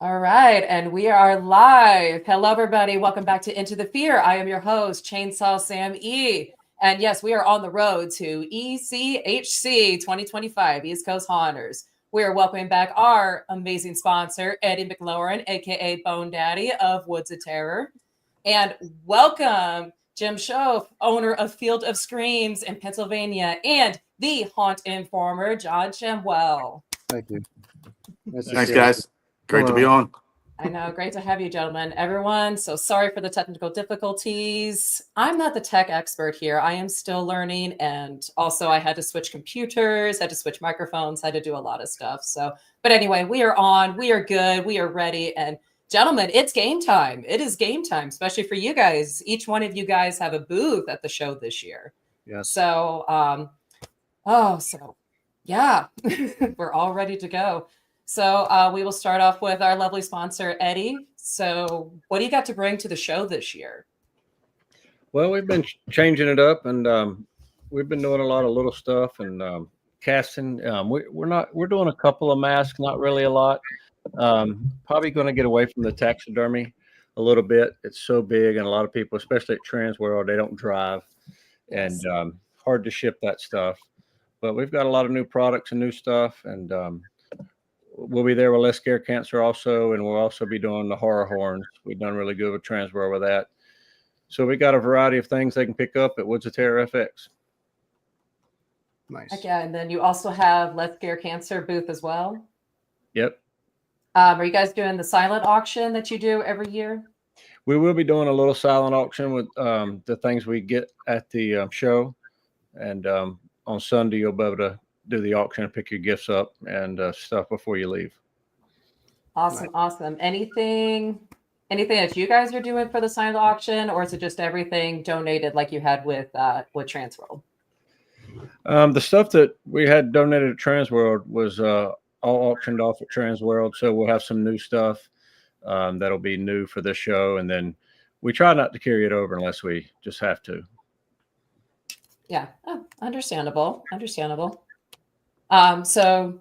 All right, and we are live. Hello, everybody. Welcome back to Into the Fear. I am your host, Chainsaw Sam E. And yes, we are on the road to ECHC 2025, East Coast Haunters. We are welcoming back our amazing sponsor, Eddie McLaurin, aka Bone Daddy of Woods of Terror. And welcome Jim Shove, owner of Field of Screams in Pennsylvania, and the Haunt Informer, John Shamwell. Thank you. Thanks, guys. Great to be on. I know. Great to have you, gentlemen. Everyone, so sorry for the technical difficulties. I'm not the tech expert here. I am still learning. And also, I had to switch computers, had to switch microphones, had to do a lot of stuff. But anyway, we are on. We are good. We are ready. And gentlemen, it's game time. It is game time, especially for you guys. Each one of you guys have a booth at the show this year. Yes. So, yeah, we're all ready to go. So we will start off with our lovely sponsor, Eddie. So what do you got to bring to the show this year? Well, we've been changing it up, and we've been doing a lot of little stuff and casting. We're doing a couple of masks, not really a lot. Probably going to get away from the taxidermy a little bit. It's so big, and a lot of people, especially at Transworld, they don't drive, and hard to ship that stuff. But we've got a lot of new products and new stuff, and we'll be there with Let's Scare Cancer also, and we'll also be doing the horror horns. We've done really good with Transworld with that. So we got a variety of things they can pick up at Woods of Terror FX. Nice. Okay, and then you also have Let's Scare Cancer booth as well. Yep. Are you guys doing the silent auction that you do every year? We will be doing a little silent auction with the things we get at the show, and on Sunday you'll be able to do the auction and pick your gifts up and stuff before you leave. Awesome. Awesome. Anything that you guys are doing for the silent auction, or is it just everything donated like you had with Transworld? The stuff that we had donated at Transworld was all auctioned off at Transworld, so we'll have some new stuff that'll be new for this show, and then we try not to carry it over unless we just have to. Yeah. Oh, understandable. So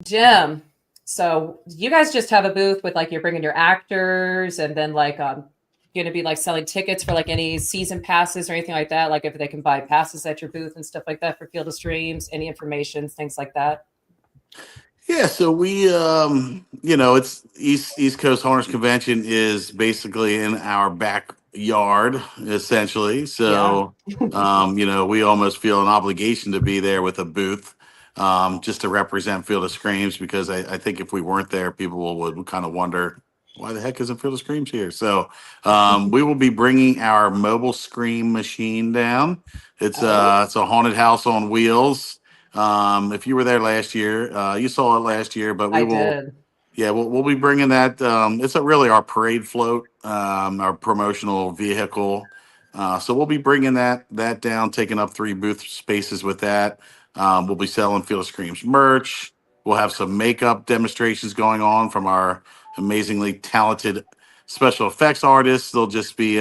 Jim, so you guys just have a booth with like, you're bringing your actors, and then like, going to be like selling tickets for like any season passes or anything like that. Like if they can buy passes at your booth and stuff like that for Field of Streams, any information, things like that. Yeah. So we, it's East Coast Haunters Convention is basically in our backyard, essentially. So, we almost feel an obligation to be there with a booth. Just to represent Field of Screams, because I think if we weren't there, people would kind of wonder, why the heck isn't Field of Screams here? So we will be bringing our mobile scream machine down. It's a haunted house on wheels. If you were there last year, you saw it last year, but we will. Did. Yeah, we'll be bringing that. It's really our parade float, our promotional vehicle. So we'll be bringing that down, taking up 3 booth spaces with that. We'll be selling Field of Screams merch. We'll have some makeup demonstrations going on from our amazingly talented special effects artists. They'll just be,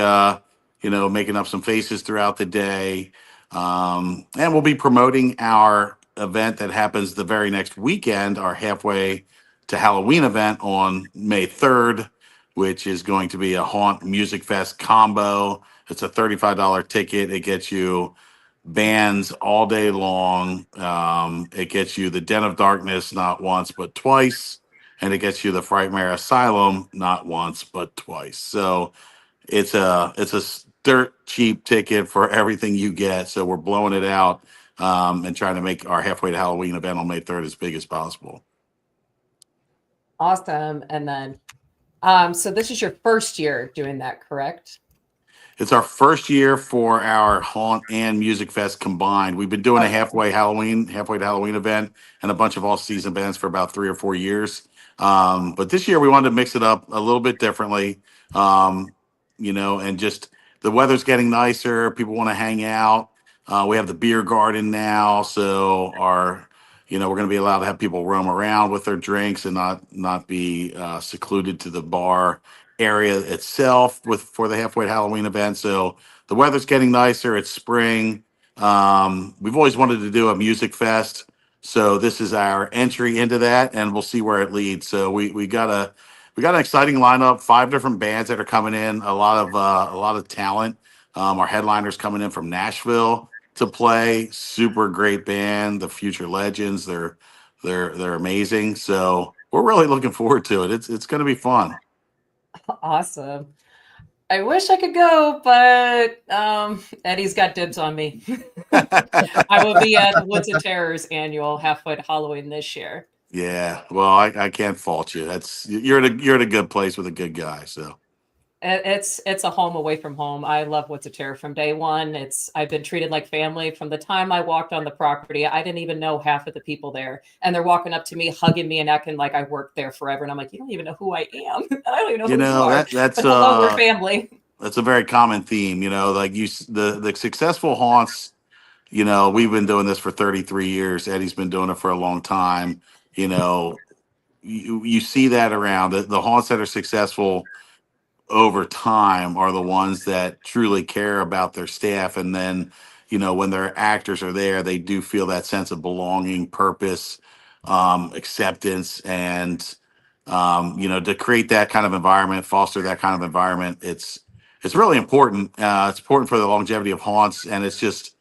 making up some faces throughout the day. And we'll be promoting our event that happens the very next weekend, our halfway to Halloween event on May 3rd, which is going to be a Haunt Music Fest combo. It's a $35 ticket. It gets you bands all day long. It gets you the Den of Darkness not once but twice, and it gets you the Frightmare Asylum not once but twice. So it's a dirt cheap ticket for everything you get. So we're blowing it out and trying to make our halfway to Halloween event on May 3rd as big as possible. Awesome. And then so this is your first year doing that, correct? It's our first year for our Haunt and Music Fest combined. We've been doing a halfway to Halloween event and a bunch of all-season events for about 3 or 4 years. But this year we wanted to mix it up a little bit differently, and just the weather's getting nicer. People want to hang out. We have the beer garden now, so we're going to be allowed to have people roam around with their drinks and not be secluded to the bar area itself for the halfway to Halloween event. So the weather's getting nicer. It's spring. We've always wanted to do a music fest, so this is our entry into that, and we'll see where it leads. So we got we got an exciting lineup. 5 different bands that are coming in. A lot of talent. Our headliners coming in from Nashville to play. Super great band, the Future Legends. They're amazing. So we're really looking forward to it. It's going to be fun. Awesome. I wish I could go, but Eddie's got dibs on me. I will be at the Woods of Terror's annual Halfway to Halloween this year. Yeah, well, I can't fault you. You're at a good place with a good guy. So It's a home away from home. I love Woods of Terror from day one. I've been treated like family from the time I walked on the property. I didn't even know half of the people there, and they're walking up to me, hugging me, and acting like I worked there forever. And I'm like, you don't even know who I am. I don't even know who you are. that's But hello, we're family. That's a very common theme. Like the successful haunts. We've been doing this for 33 years. Eddie's been doing it for a long time. You see that around the haunts that are successful over time are the ones that truly care about their staff. And then, when their actors are there, they do feel that sense of belonging, purpose, acceptance, and, to create that kind of environment, foster that kind of environment. It's really important. It's important for the longevity of haunts. And it's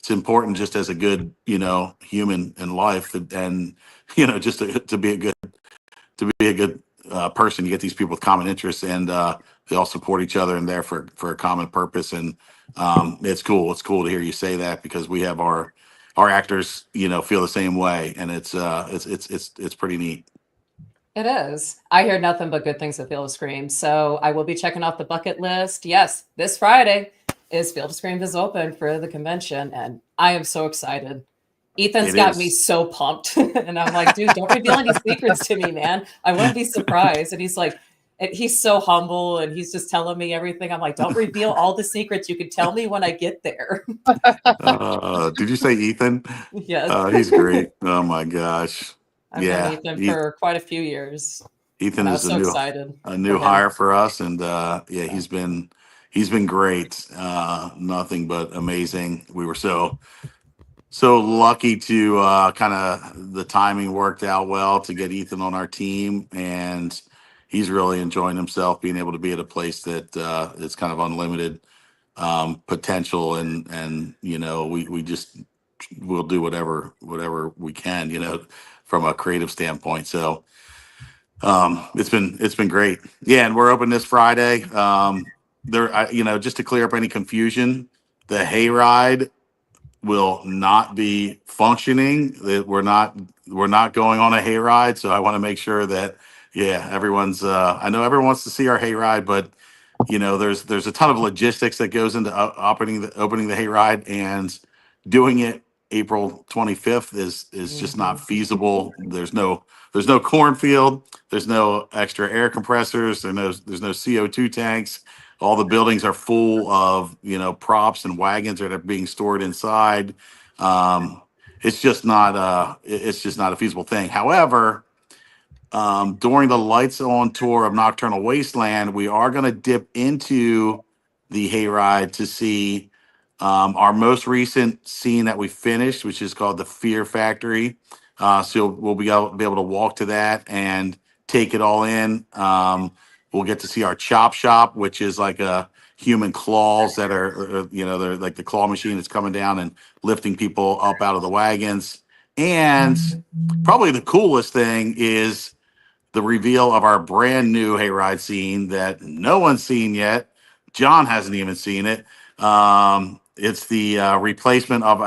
important just as a good, human in life and, just to be a good person. You get these people with common interests, and they all support each other and there for a common purpose. And it's cool. It's cool to hear you say that, because we have our actors, feel the same way, and it's pretty neat. It is. I hear nothing but good things of Field of Scream. So I will be checking off the bucket list. Yes, this Friday is Field of Scream is open for the convention, and I am so excited. Ethan's got me so pumped. And I'm like, dude, don't reveal any secrets to me, man. I want to be surprised. And he's like, he's so humble, and he's just telling me everything. I'm like, don't reveal all the secrets. You can tell me when I get there. Did you say Ethan? Yes. He's great. Oh my gosh. I've known Ethan for quite a few years. Ethan is a new hire for us. And he's been great. Nothing but amazing. We were so lucky to kind of the timing worked out well to get Ethan on our team, and he's really enjoying himself being able to be at a place that is kind of unlimited potential, and we'll do whatever we can, from a creative standpoint. So it's been great. Yeah, and we're open this Friday. Just to clear up any confusion, the hayride will not be functioning. That we're not going on a hayride. So I want to make sure that everyone's. I know everyone wants to see our hayride, but there's a ton of logistics that goes into opening the hayride, and doing it April 25th is just not feasible. There's no cornfield. There's no extra air compressors. There's no CO2 tanks. All the buildings are full of props and wagons that are being stored inside. It's just not a feasible thing. However, during the Lights On tour of Nocturnal Wasteland, we are going to dip into the hayride to see our most recent scene that we finished, which is called the Fear Factory. So we'll be able to walk to that and take it all in. We'll get to see our chop shop, which is like a human claws that are, they're like the claw machine that's coming down and lifting people up out of the wagons. And probably the coolest thing is the reveal of our brand new hayride scene that no one's seen yet. John hasn't even seen it. It's the replacement of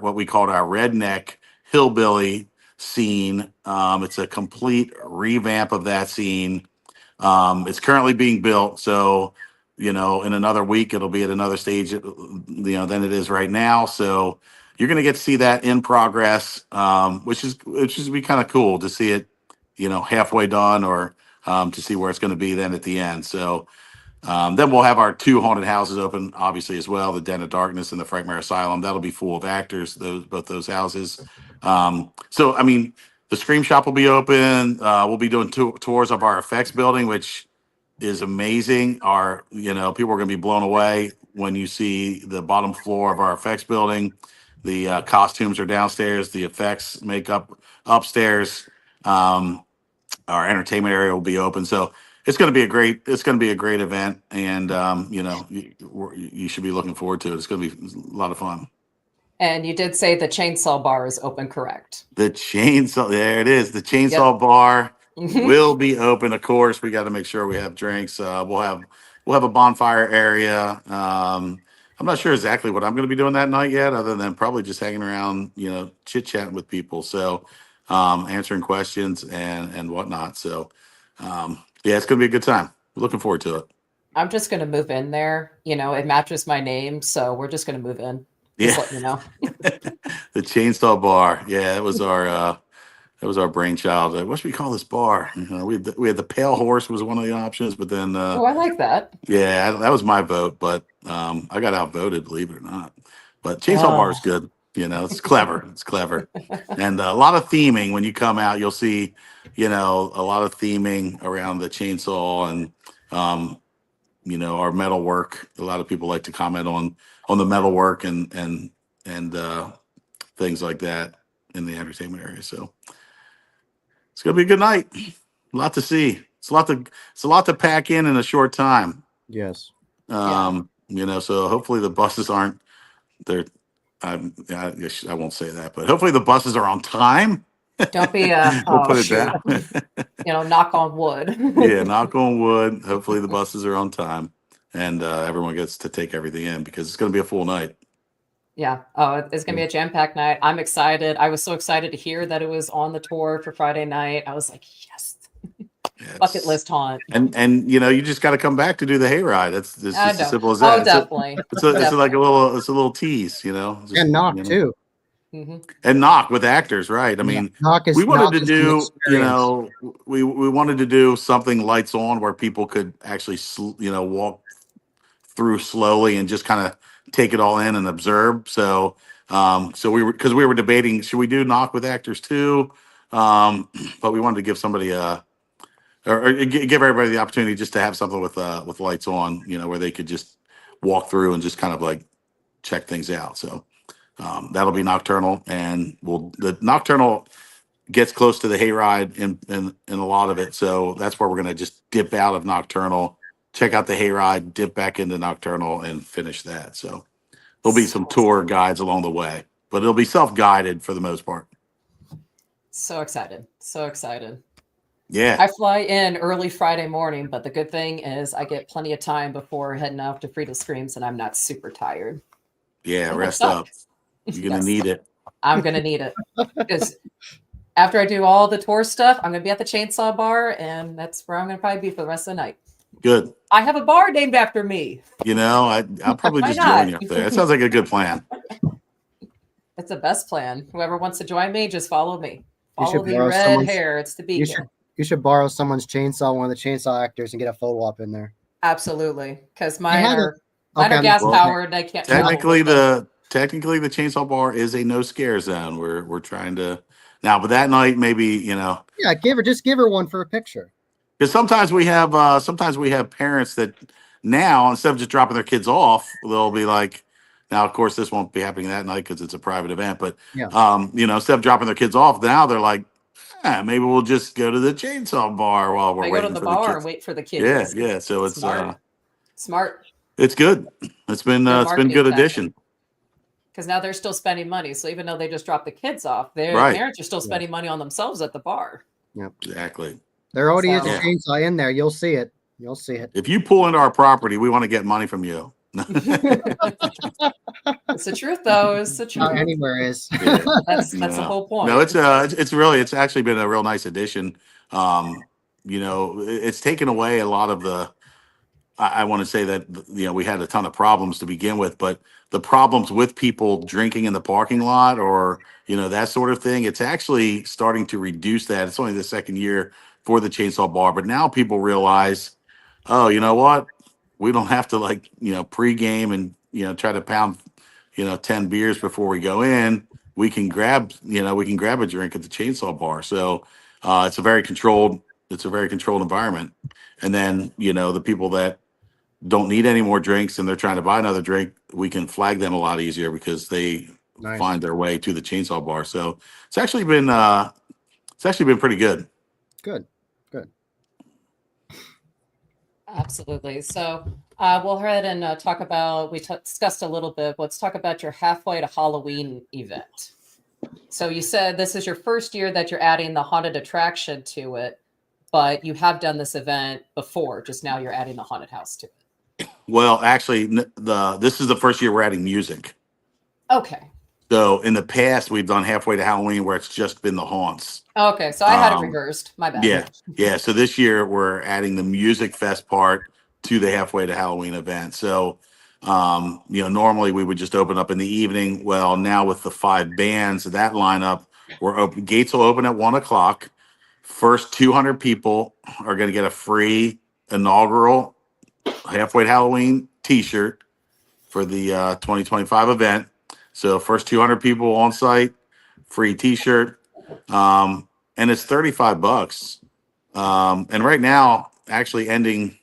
what we called our redneck hillbilly scene. It's a complete revamp of that scene. It's currently being built, so in another week it'll be at another stage, than it is right now. So you're going to get to see that in progress, which is be kind of cool to see it, halfway done, or to see where it's going to be then at the end. So then we'll have our 2 haunted houses open, obviously, as well, the Den of Darkness and the Frightmare Asylum. That'll be full of actors, both those houses. So I mean, the Scream Shop will be open. We'll be doing tours of our effects building, which is amazing. People are going to be blown away when you see the bottom floor of our effects building. The costumes are downstairs. The effects makeup upstairs. Our entertainment area will be open. So it's going to be a great event, and you should be looking forward to it. It's going to be a lot of fun. And you did say the chainsaw bar is open, correct? The chainsaw, there it is. The chainsaw bar will be open. Of course, we got to make sure we have drinks. We'll have a bonfire area. I'm not sure exactly what I'm going to be doing that night yet, other than probably just hanging around, chit chatting with people. So, answering questions and whatnot. So, yeah, it's going to be a good time. Looking forward to it. I'm just going to move in there. It matches my name, so we're just going to move in. Just let you know. The chainsaw bar. Yeah, it was our brainchild. What should we call this bar? We had the Pale Horse was one of the options, but then oh, I like that. Yeah, that was my vote, but I got outvoted, believe it or not. But chainsaw bar is good. It's clever. It's clever, and a lot of theming. When you come out, you'll see, a lot of theming around the chainsaw and our metal work. A lot of people like to comment on the metal work and things like that in the entertainment area. So it's gonna be a good night. A lot to see. It's a lot to pack in a short time. Yes. So hopefully the buses aren't there. I won't say that, but hopefully the buses are on time. Don't be we'll put it down. Knock on wood. Yeah, knock on wood. Hopefully the buses are on time and everyone gets to take everything in because it's going to be a full night. Yeah. Oh, it's going to be a jam-packed night. I'm excited. I was so excited to hear that it was on the tour for Friday night. I was like, yes. Bucket list haunt. And you just got to come back to do the hayride. It's just as simple as that. Oh, definitely. It's like a little tease, Just, and knock too. Mm-hmm. And knock with actors, right? I mean, we wanted to do, we wanted to do something lights on where people could actually, walk through slowly and just kind of take it all in and observe. So, we were debating, should we do knock with actors too? But we wanted to give somebody or give everybody the opportunity just to have something with lights on, where they could just walk through and just kind of like check things out. So. That'll be nocturnal, and the nocturnal gets close to the hayride in a lot of it. So that's where we're going to just dip out of nocturnal, check out the hayride, dip back into nocturnal, and finish that. So there'll be some tour guides along the way, but it'll be self-guided for the most part. So excited. So excited. Yeah. I fly in early Friday morning, but the good thing is I get plenty of time before heading off to Frida Screams, and I'm not super tired. Yeah, rest up. You're going to need it. I'm going to need it. Because after I do all the tour stuff, I'm going to be at the chainsaw bar, and that's where I'm going to probably be for the rest of the night. Good. I have a bar named after me. I'll probably just join you up there. That sounds like a good plan. It's the best plan. Whoever wants to join me, just follow me. Follow the red hair. It's the beacon. You should borrow someone's chainsaw, one of the chainsaw actors, and get a photo op in there. Absolutely. Because mine are gas powered. I can't. Technically, the chainsaw bar is a no scare zone. We're trying to now, but that night maybe Yeah, just give her one for a picture. Because sometimes we have parents that now instead of just dropping their kids off, they'll be like, now of course this won't be happening that night because it's a private event, but instead of dropping their kids off, now they're like, maybe we'll just go to the chainsaw bar while we're waiting. Go to the bar and wait for the kids. Yeah. So it's smart. It's good. It's been good addition. Because now they're still spending money. So even though they just dropped the kids off, their parents are still spending money on themselves at the bar. Yep. Exactly. There already is a chainsaw in there. You'll see it. If you pull into our property, we want to get money from you. It's the truth, though. It's the truth. Anywhere is. Yeah. That's the whole point. No, it's actually been a real nice addition. It's taken away a lot of the. I want to say that we had a ton of problems to begin with, but the problems with people drinking in the parking lot or that sort of thing, it's actually starting to reduce that. It's only the second year for the chainsaw bar, but now people realize, oh, you know what? We don't have to pregame and try to pound 10 beers before we go in. We can grab a drink at the chainsaw bar. So it's a very controlled environment. And then the people that don't need any more drinks and they're trying to buy another drink, we can flag them a lot easier because they find their way to the chainsaw bar. So it's actually been pretty good. Good. Absolutely. So we'll go ahead and talk about, discussed a little bit, let's talk about your halfway to Halloween event. So you said this is your first year that you're adding the haunted attraction to it, but you have done this event before, just now you're adding the haunted house to it. Well, actually, this is the first year we're adding music. Okay. So in the past, we've done halfway to Halloween where it's just been the haunts. Okay. So I had it reversed. My bad. Yeah, yeah. So this year we're adding the music fest part to the halfway to Halloween event. So, normally we would just open up in the evening. Well, now with the 5 bands, that lineup, we're open. Gates will open at 1 o'clock. First 200 people are going to get a free inaugural halfway to Halloween T-shirt for the 2025 event. So first 200 people on site, free T-shirt. And it's $35. And right now, actually ending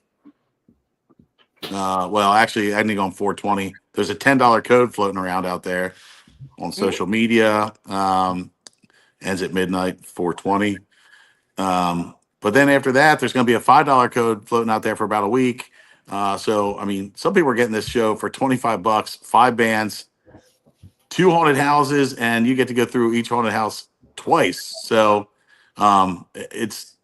on 420. There's a $10 code floating around out there on social media. Ends at midnight, 420. But then after that, there's going to be a $5 code floating out there for about a week. So I mean, some people are getting this show for $25, 5 bands, 2 haunted houses, and you get to go through each haunted house twice. So it's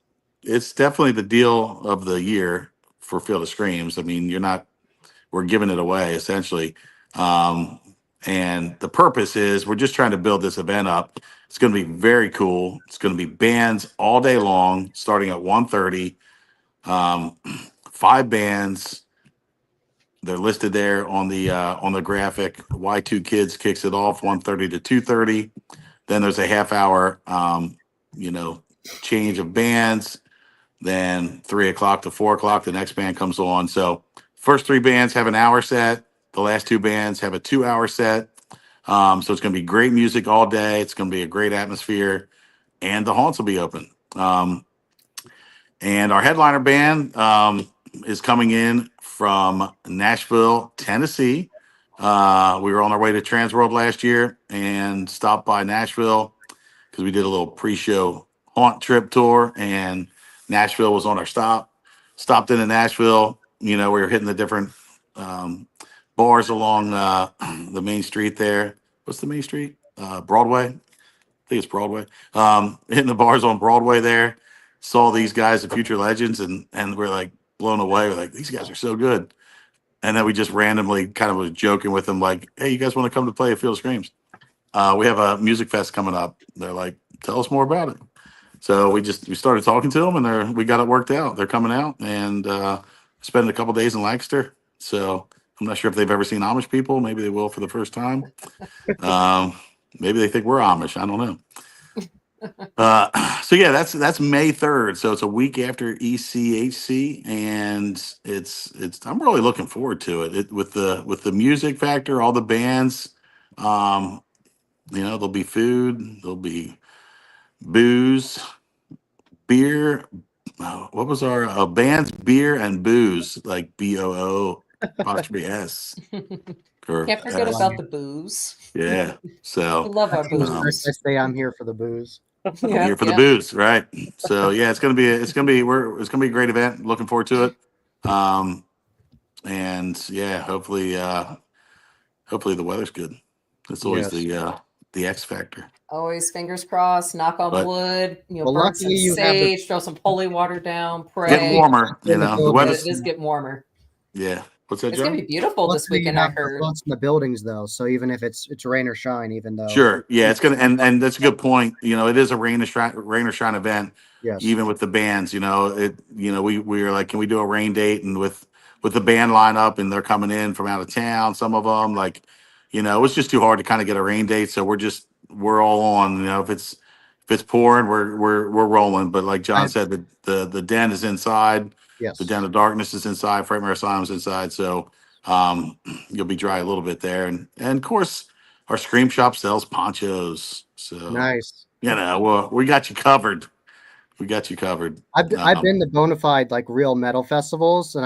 definitely the deal of the year for Field of Screams. I mean, we're giving it away essentially. And the purpose is we're just trying to build this event up. It's going to be very cool. It's going to be bands all day long, starting at 1:30. 5 bands. They're listed there on the graphic. Y2 Kids kicks it off 1:30 to 2:30. Then there's a half hour, change of bands. Then 3 o'clock to 4 o'clock, the next band comes on. So first 3 bands have an hour set. The last 2 bands have a 2-hour set. So it's going to be great music all day. It's going to be a great atmosphere, and the haunts will be open. And our headliner band is coming in from Nashville, Tennessee. We were on our way to Transworld last year and stopped by Nashville because we did a little pre-show haunt trip tour, and Nashville was on our stop. Stopped into Nashville. We were hitting the different bars along the main street there. What's the main street? Broadway. I think it's Broadway. Hitting the bars on Broadway there. Saw these guys, the Future Legends, and we're like blown away. We're like, these guys are so good. And then we just randomly kind of was joking with them, like, hey, you guys want to come to play at Field of Screams? We have a music fest coming up. They're like, tell us more about it. So we started talking to them, and we got it worked out. They're coming out and spending a couple days in Lancaster. So I'm not sure if they've ever seen Amish people. Maybe they will for the first time. Maybe they think we're Amish. I don't know. So yeah, that's May 3rd. So it's a week after ECHC, and I'm really looking forward to it. With the music factor, all the bands. There'll be food, there'll be booze, beer. What was our band's beer and booze, like BOO apostrophe S. Can't forget about the booze. Yeah. So I love our booze. I say I'm here for the booze. I'm here for the booze, right? So yeah, it's gonna be a great event. Looking forward to it. And yeah, hopefully the weather's good. That's always the X factor. Always fingers crossed, knock on wood, burn some sage, throw some holy water down, pray. Getting warmer, the weather's it is getting warmer. Yeah. What's that, It's John? gonna be beautiful this weekend, I heard. In the buildings though, so even if it's rain or shine, even though Sure, yeah, it's gonna and that's a good point. It is a rain or shine event. Yes. Even with the bands, we were like, can we do a rain date? And with the band lineup, and they're coming in from out of town, some of them, it was just too hard to kind of get a rain date. So we're all on. If it's pouring, we're rolling. But like John said, the den is inside. Yes. The Den of Darkness is inside. Frightmare Asylum's inside. So you'll be dry a little bit there. And of course, our Scream Shop sells ponchos. So nice. Well, we got you covered. We got you covered. I've been to bona fide real metal festivals, and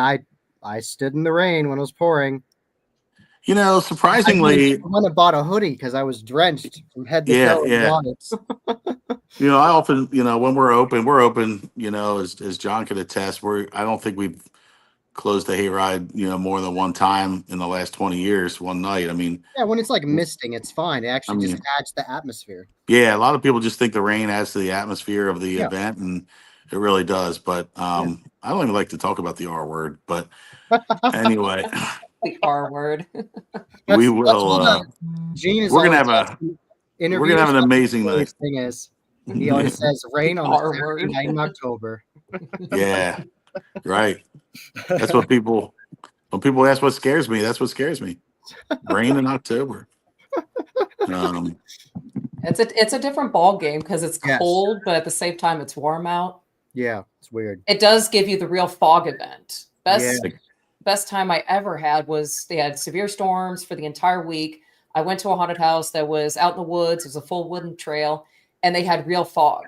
I stood in the rain when it was pouring. Surprisingly, I went and bought a hoodie because I was drenched from head to toe. I often, when we're open, as John could attest, I don't think we've closed the hayride, more than one time in the last 20 years, one night. I mean, Yeah, when it's like misting, it's fine. It actually just mean- adds the atmosphere. yeah, a lot of people just think the rain adds to the atmosphere of the Yeah. event, and it really does. But I don't even like to talk about the R word. But anyway, The R word. we will. Gene is We're gonna always have interviews. an amazing night. Thing is, he always says rain on a R Saturday word. night in October. Yeah, right. That's what people. When people ask what scares me, that's what scares me. Rain in October. It's a different ball game because it's Yes. cold, but at the same time it's warm out. Yeah, it's weird. It does give you the real fog event. Yeah. Best time I ever had was they had severe storms for the entire week. I went to a haunted house that was out in the woods. It was a full wooden trail, and they had real fog.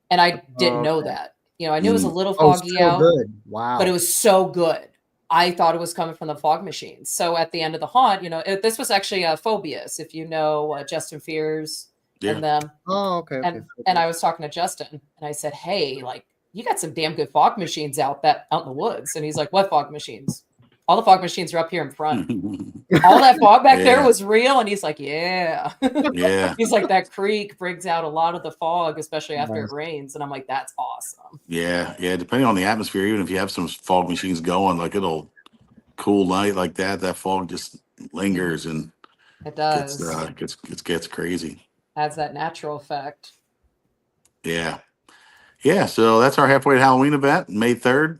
And I didn't know that. I knew it was a little foggy out, good. Wow. but it was so good. I thought it was coming from the fog machines. So at the end of the haunt, this was actually Phobias, if you know Justin Fears and them. Oh, okay. And I was talking to Justin, and I said, "Hey, like, you got some damn good fog machines out in the woods." And he's like, "What fog machines?" All the fog machines are up here in front. All that fog back there was real. And he's like, yeah. Yeah. He's like, that creek brings out a lot of the fog, especially after it rains. And I'm like, that's awesome. Yeah. Yeah. Depending on the atmosphere, even if you have some fog machines going, like it'll cool night like that fog just lingers and it does. Gets crazy. Adds that natural effect. Yeah. Yeah. So that's our halfway to Halloween event, May 3rd.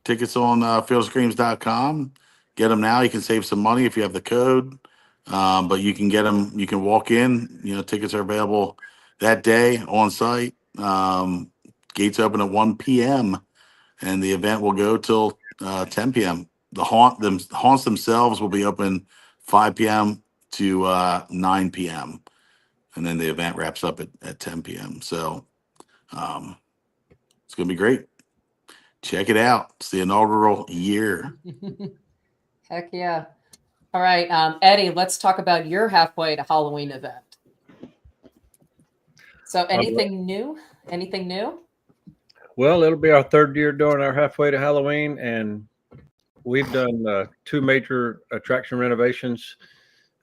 Tickets on fieldscreams.com. Get them now. You can save some money if you have the code. But you can get them. You can walk in. Tickets are available that day on site. Gates open at 1 p.m. and the event will go till 10 p.m. The haunts themselves will be open 5 p.m. to 9 p.m. and then the event wraps up at 10 p.m. So it's gonna be great. Check it out. It's the inaugural year. Heck yeah. All right, Eddie, let's talk about your halfway to Halloween event. So anything new? Anything new? Well, it'll be our third year doing our halfway to Halloween, and we've done 2 major attraction renovations.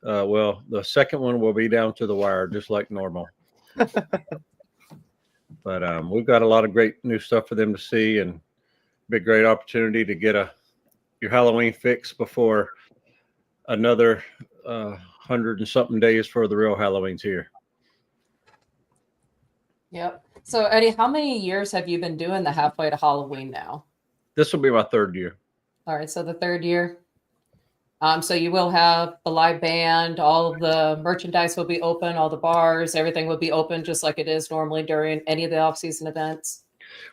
Well, the second one will be down to the wire, just like normal. But we've got a lot of great new stuff for them to see, and be a great opportunity to get your Halloween fix before another 100 and something days for the real Halloween's here. Yep. So Eddie, how many years have you been doing the halfway to Halloween now? This will be my 3rd year. All right, so the 3rd year. So you will have the live band, all of the merchandise will be open, all the bars, everything will be open just like it is normally during any of the off-season events.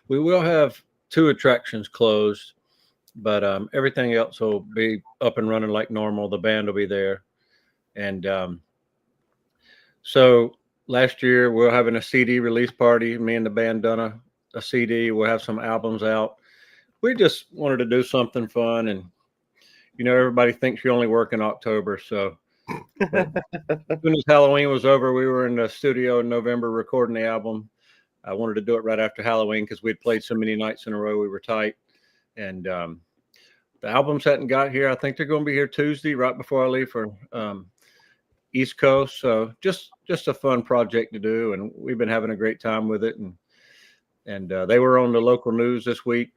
We will have 2 attractions closed, but everything else will be up and running like normal. The band will be there. And so last year we're having a CD release party. Me and the band done a CD. We'll have some albums out. We just wanted to do something fun, and everybody thinks you only work in October. So as soon as Halloween was over, we were in the studio in November recording the album. I wanted to do it right after Halloween because we'd played so many nights in a row. We were tight. And the albums hadn't got here. I think they're going to be here Tuesday, right before I leave for East Coast. So just a fun project to do. And we've been having a great time with it. And they were on the local news this week.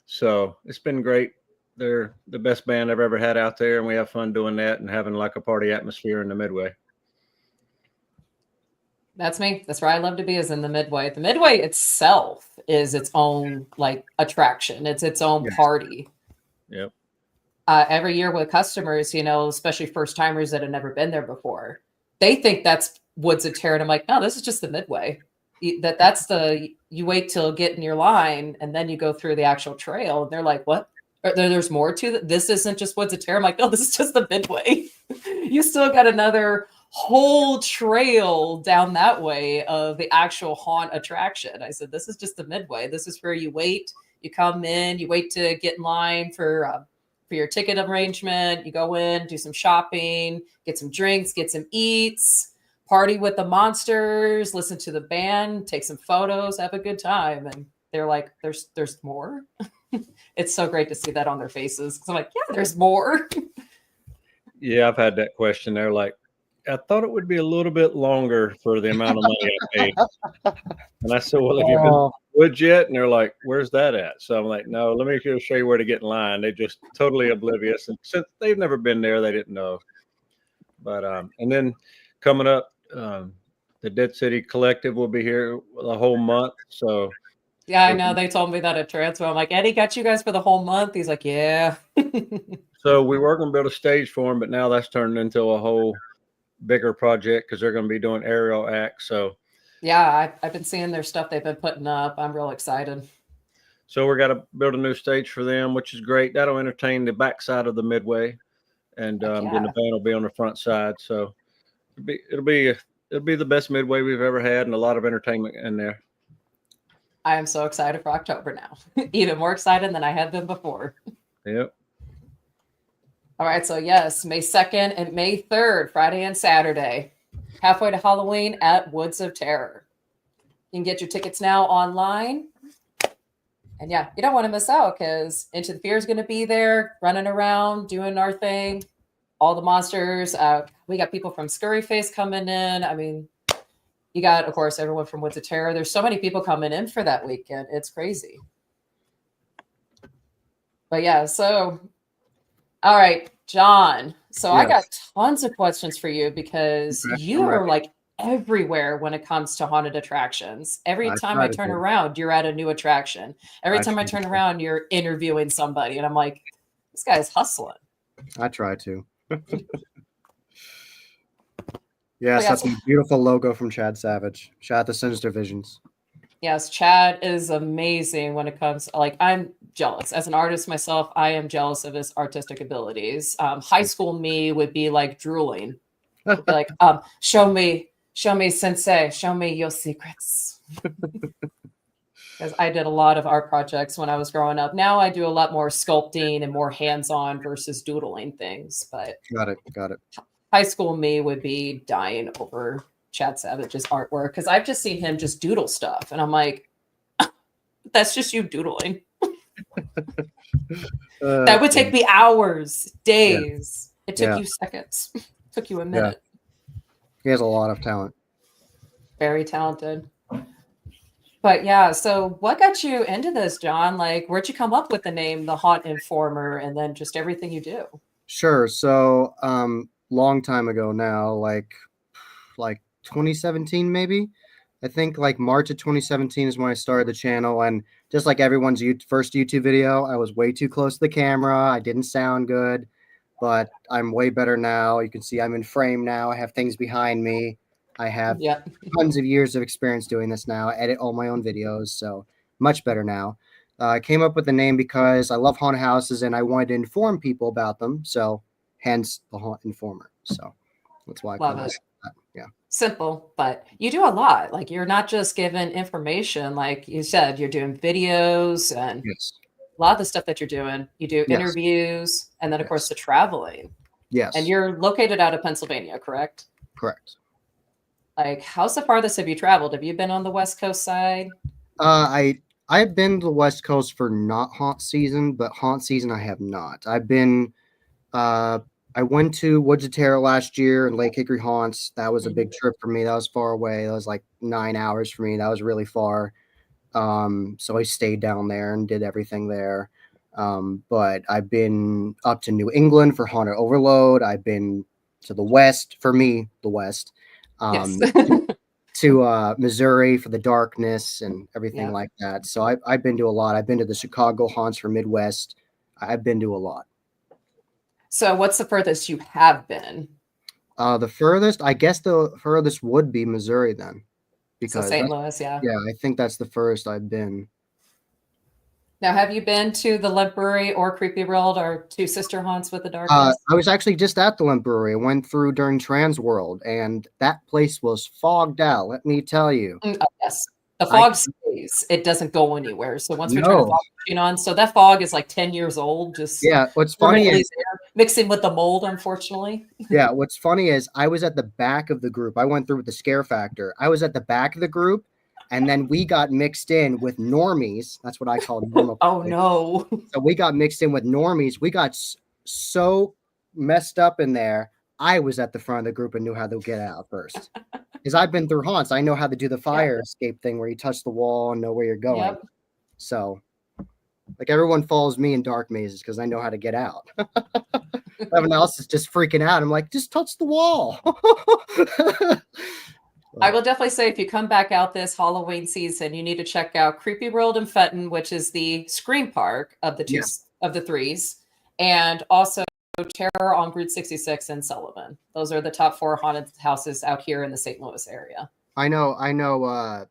So it's been great. They're the best band I've ever had out there. And we have fun doing that and having like a party atmosphere in the Midway. That's me. That's where I love to be, is in the Midway. The Midway itself is its own like attraction. It's its own party. Yep. Every year with customers, especially first timers that have never been there before, they think that's Woods of Terror. And I'm like, no, this is just the Midway. You wait till get in your line and then you go through the actual trail. And they're like, what? There's more to that. This isn't just Woods of Terror. I'm like, no, this is just the Midway. You still got another whole trail down that way of the actual haunt attraction. I said, this is just the Midway. This is where you wait. You come in, you wait to get in line for your ticket arrangement. You go in, do some shopping, get some drinks, get some eats, party with the monsters, listen to the band, take some photos, have a good time. And they're like, there's more. It's so great to see that on their faces. 'Cause I'm like, yeah, there's more. Yeah, I've had that question. They're like, I thought it would be a little bit longer for the amount of money I paid. And I said, well, have you been to the woods yet? And they're like, where's that at? So I'm like, no, let me just show you where to get in line. They just totally oblivious. And since they've never been there, they didn't know. But and then coming up, the Dead City Collective will be here the whole month. So Yeah, I know. They told me that at Transfer. I'm like, Eddie got you guys for the whole month. He's like, yeah. so we were going to build a stage for them, but now that's turned into a whole bigger project because they're going to be doing aerial acts. So yeah, I've been seeing their stuff they've been putting up. I'm real excited. So we're got to build a new stage for them, which is great. That'll entertain the backside of the midway, and then the band will be on the front side. So it'll be the best midway we've ever had, and a lot of entertainment in there. I am so excited for October now. Even more excited than I have been before. Yep. All right. So yes, May 2nd and May 3rd, Friday and Saturday, halfway to Halloween at Woods of Terror. You can get your tickets now online. And yeah, you don't want to miss out because Into the Fear is going to be there, running around, doing our thing. All the monsters. We got people from Scurry Face coming in. I mean, you got, of course, everyone from Woods of Terror. There's so many people coming in for that weekend. It's crazy. But yeah, so, all right, John. So Yes. I got tons of questions for you because you are like everywhere when it comes to haunted attractions. Every time I turn around, you're at a new attraction. Every time I turn around, you're interviewing somebody. And I'm like, this guy's hustling. I try to. Yes, that's a beautiful logo from Chad Savage. Shout out to Sinister Visions. Yes, Chad is amazing when it comes, like, I'm jealous. As an artist myself, I am jealous of his artistic abilities. High school me would be like drooling. Would be like, show me, sensei, show me your secrets. Because I did a lot of art projects when I was growing up. Now I do a lot more sculpting and more hands-on versus doodling things. But Got it. high school me would be dying over Chad Savage's artwork because I've just seen him just doodle stuff. And I'm like, that's just you doodling. That would take me hours, days. Yeah. It took you seconds. It took you a minute. Yeah. He has a lot of talent. Very talented. But yeah, so what got you into this, John? Like, where'd you come up with the name The Haunt Informer and then just everything you do? Sure. So, long time ago now, like 2017, maybe. I think like March of 2017 is when I started the channel. And just like everyone's first YouTube video, I was way too close to the camera. I didn't sound good, but I'm way better now. You can see I'm in frame now. I have things behind me. I have tons of years of experience doing this now. I edit all my own videos, so much better now. I came up with the name because I love haunted houses and I wanted to inform people about them. So hence the Haunt Informer. So that's why I love it. Yeah. Simple, but you do a lot. Like you're not just giving information. Like you said, you're doing videos and a lot of the stuff that you're doing. You do interviews and then of course the traveling. Yes. And you're located out of Pennsylvania, correct? Correct. Like how's the farthest have you traveled? Have you been on the West Coast side? I've been to the West Coast for not haunt season, but haunt season I have not. I've been I went to Woods of Terror last year and Lake Hickory Haunts. That was a big trip for me. That was far away. That was like 9 hours for me. That was really far. So I stayed down there and did everything there. But I've been up to New England for Haunted Overload. I've been to the West, for me, the West. To Missouri for the Darkness and everything like that. So I've been to a lot. I've been to the Chicago haunts for Midwest. I've been to a lot. So what's the furthest you have been? The furthest, I guess the furthest would be Missouri then. Because so St. Louis, Yeah, I think that's the furthest I've been. Now, have you been to the Limp Brewery or Creepy World, our two sister haunts with the Darkness? I was actually just at the Limp Brewery. I went through during Trans World, and that place was fogged out, let me tell you. Yes. The fog stays. It doesn't go anywhere. So once we turn the fog machine on, so that fog is like 10 years old. Just what's funny is mixing with the mold, unfortunately. Yeah, what's funny is I was at the back of the group. I went through with the scare factor. I was at the back of the group, And then we got mixed in with normies. That's what I call normal. Oh no. So we got mixed in with normies. We got so messed up in there. I was at the front of the group and knew how to get out first. Because I've been through haunts. I know how to do the fire escape thing where you touch the wall and know where you're going. Yep. So, like, everyone follows me in dark mazes because I know how to get out. Everyone else is just freaking out. I'm like, just touch the wall. I will definitely say if you come back out this Halloween season, you need to check out Creepy World in Fenton, which is the Scream Park of the threes, and also Terror on Route 66 in Sullivan. Those are the top 4 haunted houses out here in the St. Louis area. I know.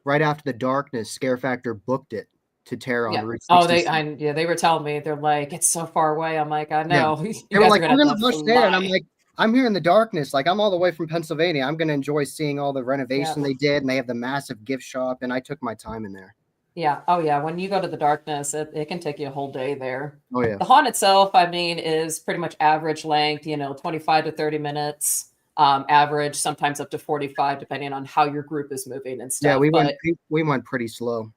Right after the darkness, Scare Factor booked it to Terror on Route 66. Oh, they were telling me, they're like, it's so far away. I'm like, I know. Yeah. They were like, we're gonna push there, and I'm like, I'm here in the darkness. Like, I'm all the way from Pennsylvania. I'm gonna enjoy seeing all the renovation they did, and they have the massive gift shop, and I took my time in there. Yeah. Oh, yeah. When you go to the darkness, it can take you a whole day there. Oh, yeah. The haunt itself, I mean, is pretty much average length, 25 to 30 minutes, average, sometimes up to 45, depending on how your group is moving and stuff. Yeah, we went pretty slow.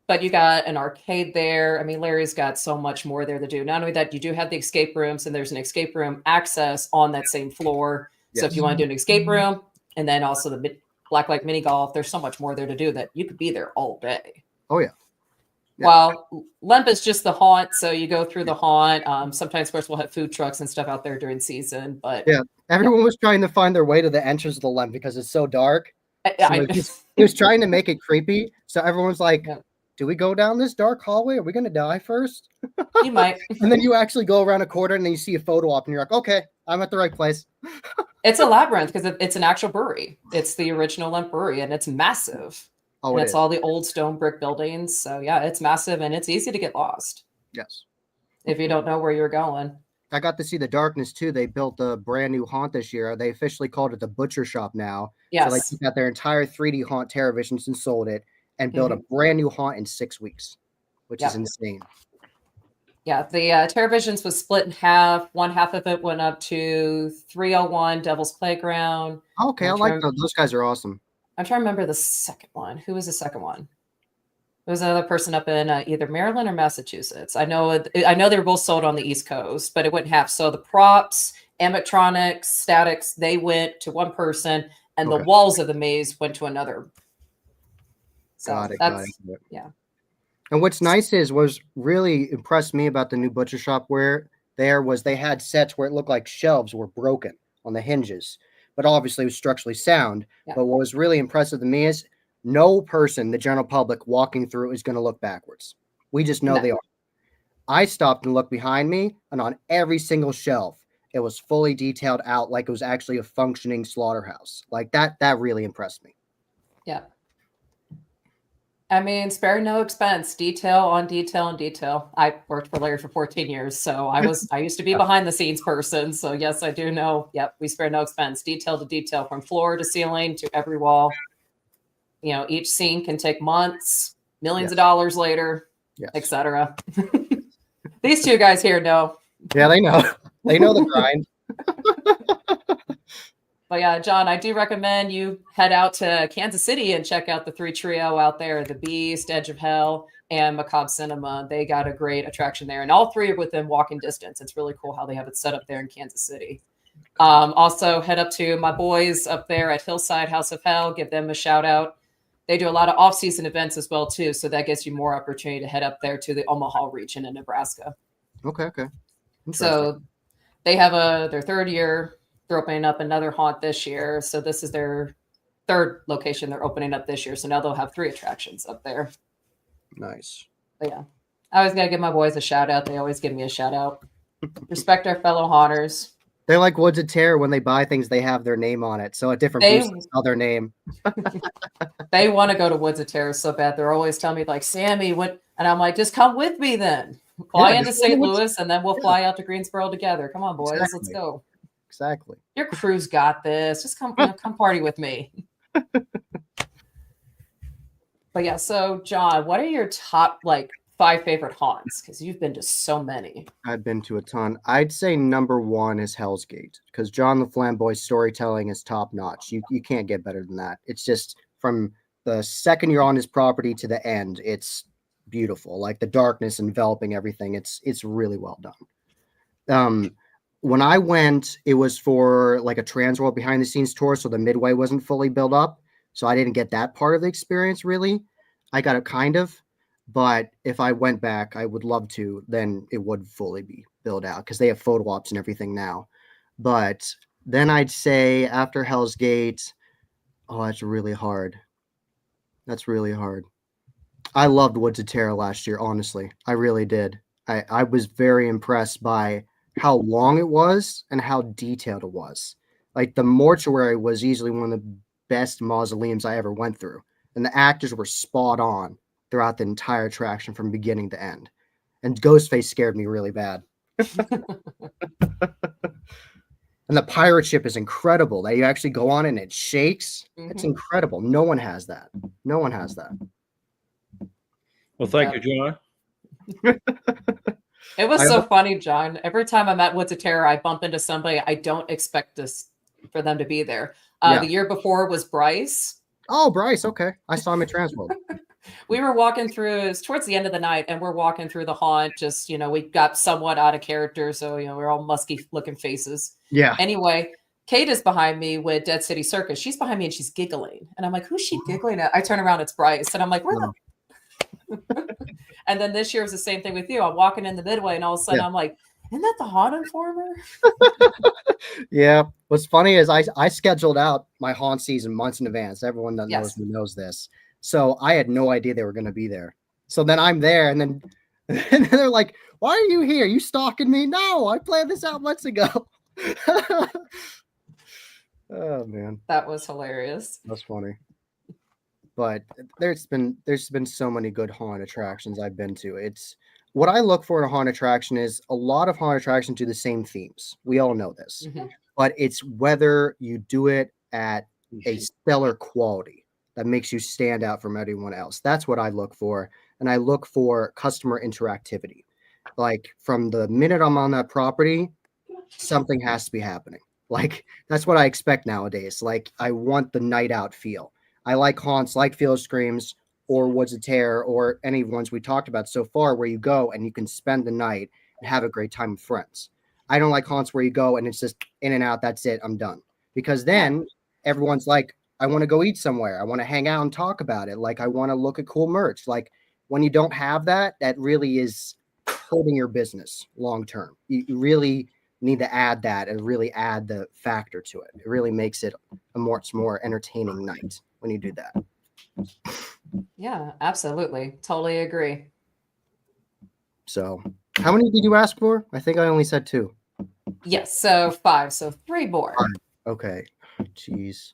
But you got an arcade there. I mean, Larry's got so much more there to do. Not only that, you do have the escape rooms, and there's an escape room access on that same floor. Yes. So if you want to do an escape room, and then also the Blacklight mini golf, there's so much more there to do that you could be there all day. Oh, yeah. Well, Lemp is just the haunt, so you go through the haunt. Sometimes, of course, we'll have food trucks and stuff out there during season. But yeah, everyone was trying to find their way to the entrance of the Lemp because it's so dark. So he was trying to make it creepy. So everyone's like, do we go down this dark hallway? Are we going to die first? You might. And then you actually go around a corner and then you see a photo op and you're like, okay, I'm at the right place. It's a labyrinth because it's an actual brewery. It's the original Lemp Brewery, and it's massive. Oh, and it's all the old stone brick buildings. So, yeah, it's massive, and it's easy to get lost. Yes. If you don't know where you're going. I got to see the darkness, too. They built a brand new haunt this year. They officially called it the Butcher Shop now. Yes. So they took out their entire 3D haunt TerraVisions and sold it and built a brand new haunt in 6 weeks, which is insane. Yeah, the TerraVisions was split in half. One half of it went up to 301 Devil's Playground. Okay, I like those. Those guys are awesome. I'm trying to remember the second one. Who was the second one? It was another person up in either Maryland or Massachusetts. I know they were both sold on the East Coast, but it went half. So the props, animatronics, statics, they went to one person, and the walls of the maze went to another. So got it. Yeah. And what's nice was really impressed me about the new Butcher Shop where they had sets where it looked like shelves were broken on the hinges, but obviously it was structurally sound. Yeah. But what was really impressive to me is no person, the general public walking through, is going to look backwards. We just know they are. I stopped and looked behind me, and on every single shelf, it was fully detailed out like it was actually a functioning slaughterhouse. Like that really impressed me. Yeah. I mean, spare no expense, detail on detail on detail. I worked for Larry for 14 years, so I used to be behind the scenes person. So yes, I do know. Yep, we spare no expense, detail to detail, from floor to ceiling to every wall. Each scene can take months, millions of dollars later, etc. These two guys here know. Yeah, they know. They know the grind. But yeah, John, I do recommend you head out to Kansas City and check out the 3 trio out there, The Beast, Edge of Hell, and Macabre Cinema. They got a great attraction there. And all 3 are within walking distance. It's really cool how they have it set up there in Kansas City. Also, head up to my boys up there at Hillside House of Hell. Give them a shout out. They do a lot of off-season events as well, too. So that gives you more opportunity to head up there to the Omaha region in Nebraska. Okay. So they have their 3rd year. They're opening up another haunt this year. So this is their 3rd location they're opening up this year. So now they'll have 3 attractions up there. Nice. But yeah, I always got to give my boys a shout out. They always give me a shout out. Respect our fellow haunters. They're like Woods of Terror. When they buy things, they have their name on it. So a different booth spell their name. They want to go to Woods of Terror so bad. They're always telling me, like, Sammy, what? And I'm like, just come with me then. Fly into St. Louis, and then we'll fly out to Greensboro together. Come on, boys. Exactly. Let's go. Exactly. Your crew's got this. Just come party with me. But yeah, so John, what are your top 5 favorite haunts? Because you've been to so many. I've been to a ton. I'd say number 1 is Hell's Gate, because John the Flamboy's storytelling is top notch. You can't get better than that. It's just from the second you're on his property to the end, it's beautiful. Like the darkness enveloping everything. It's really well done. When I went, it was for like a Transworld behind the scenes tour, so the midway wasn't fully built up. So I didn't get that part of the experience really. I got it kind of, but if I went back, I would love to, then it would fully be built out because they have photo ops and everything now. But then I'd say after Hell's Gate, oh, that's really hard. That's really hard. I loved Woods of Terror last year, honestly. I really did. I was very impressed by how long it was and how detailed it was. Like the mortuary was easily one of the best mausoleums I ever went through. And the actors were spot on throughout the entire attraction from beginning to end. And Ghostface scared me really bad. And the pirate ship is incredible. That you actually go on and it shakes. It's incredible. No one has that. No one has that. Well, thank you, John. It was so funny, John. Every time I'm at Woods of Terror, I bump into somebody. I don't expect for them to be there. The year before was Bryce. Oh, Bryce. Okay. I saw him at Transworld. We were walking through, it was towards the end of the night, and we're walking through the haunt. Just, we got somewhat out of character. So, we're all musky looking faces. Yeah. Anyway, Kate is behind me with Dead City Circus. She's behind me and she's giggling. And I'm like, who's she giggling at? I turn around, it's Bryce. And I'm like, where the... And then this year was the same thing with you. I'm walking in the midway and all of a sudden I'm like, isn't that the Haunt Informer? Yeah. What's funny is I scheduled out my haunt season months in advance. Everyone that knows me knows this. So I had no idea they were going to be there. So then I'm there and then they're like, why are you here? You stalking me? No, I planned this out months ago. Oh man. That was hilarious. That's funny. But there's been so many good haunt attractions I've been to. It's what I look for in a haunt attraction is a lot of haunt attractions do the same themes. We all know this, but it's whether you do it at a stellar quality that makes you stand out from everyone else. That's what I look for. And I look for customer interactivity. Like from the minute I'm on that property, something has to be happening. Like that's what I expect nowadays. Like I want the night out feel. I like haunts like Field Screams or Woods of Terror or any ones we talked about so far where you go and you can spend the night and have a great time with friends. I don't like haunts where you go and it's just in and out. That's it. I'm done. Because then everyone's like, I want to go eat somewhere. I want to hang out and talk about it. Like I want to look at cool merch. Like when you don't have that, that really is hurting your business long term. You really need to add that and really add the factor to it. It really makes it a much more entertaining night when you do that. Yeah, absolutely. Totally agree. So how many did you ask for? I think I only said 2. Yes. So 5. So 3 more. Okay. Jeez.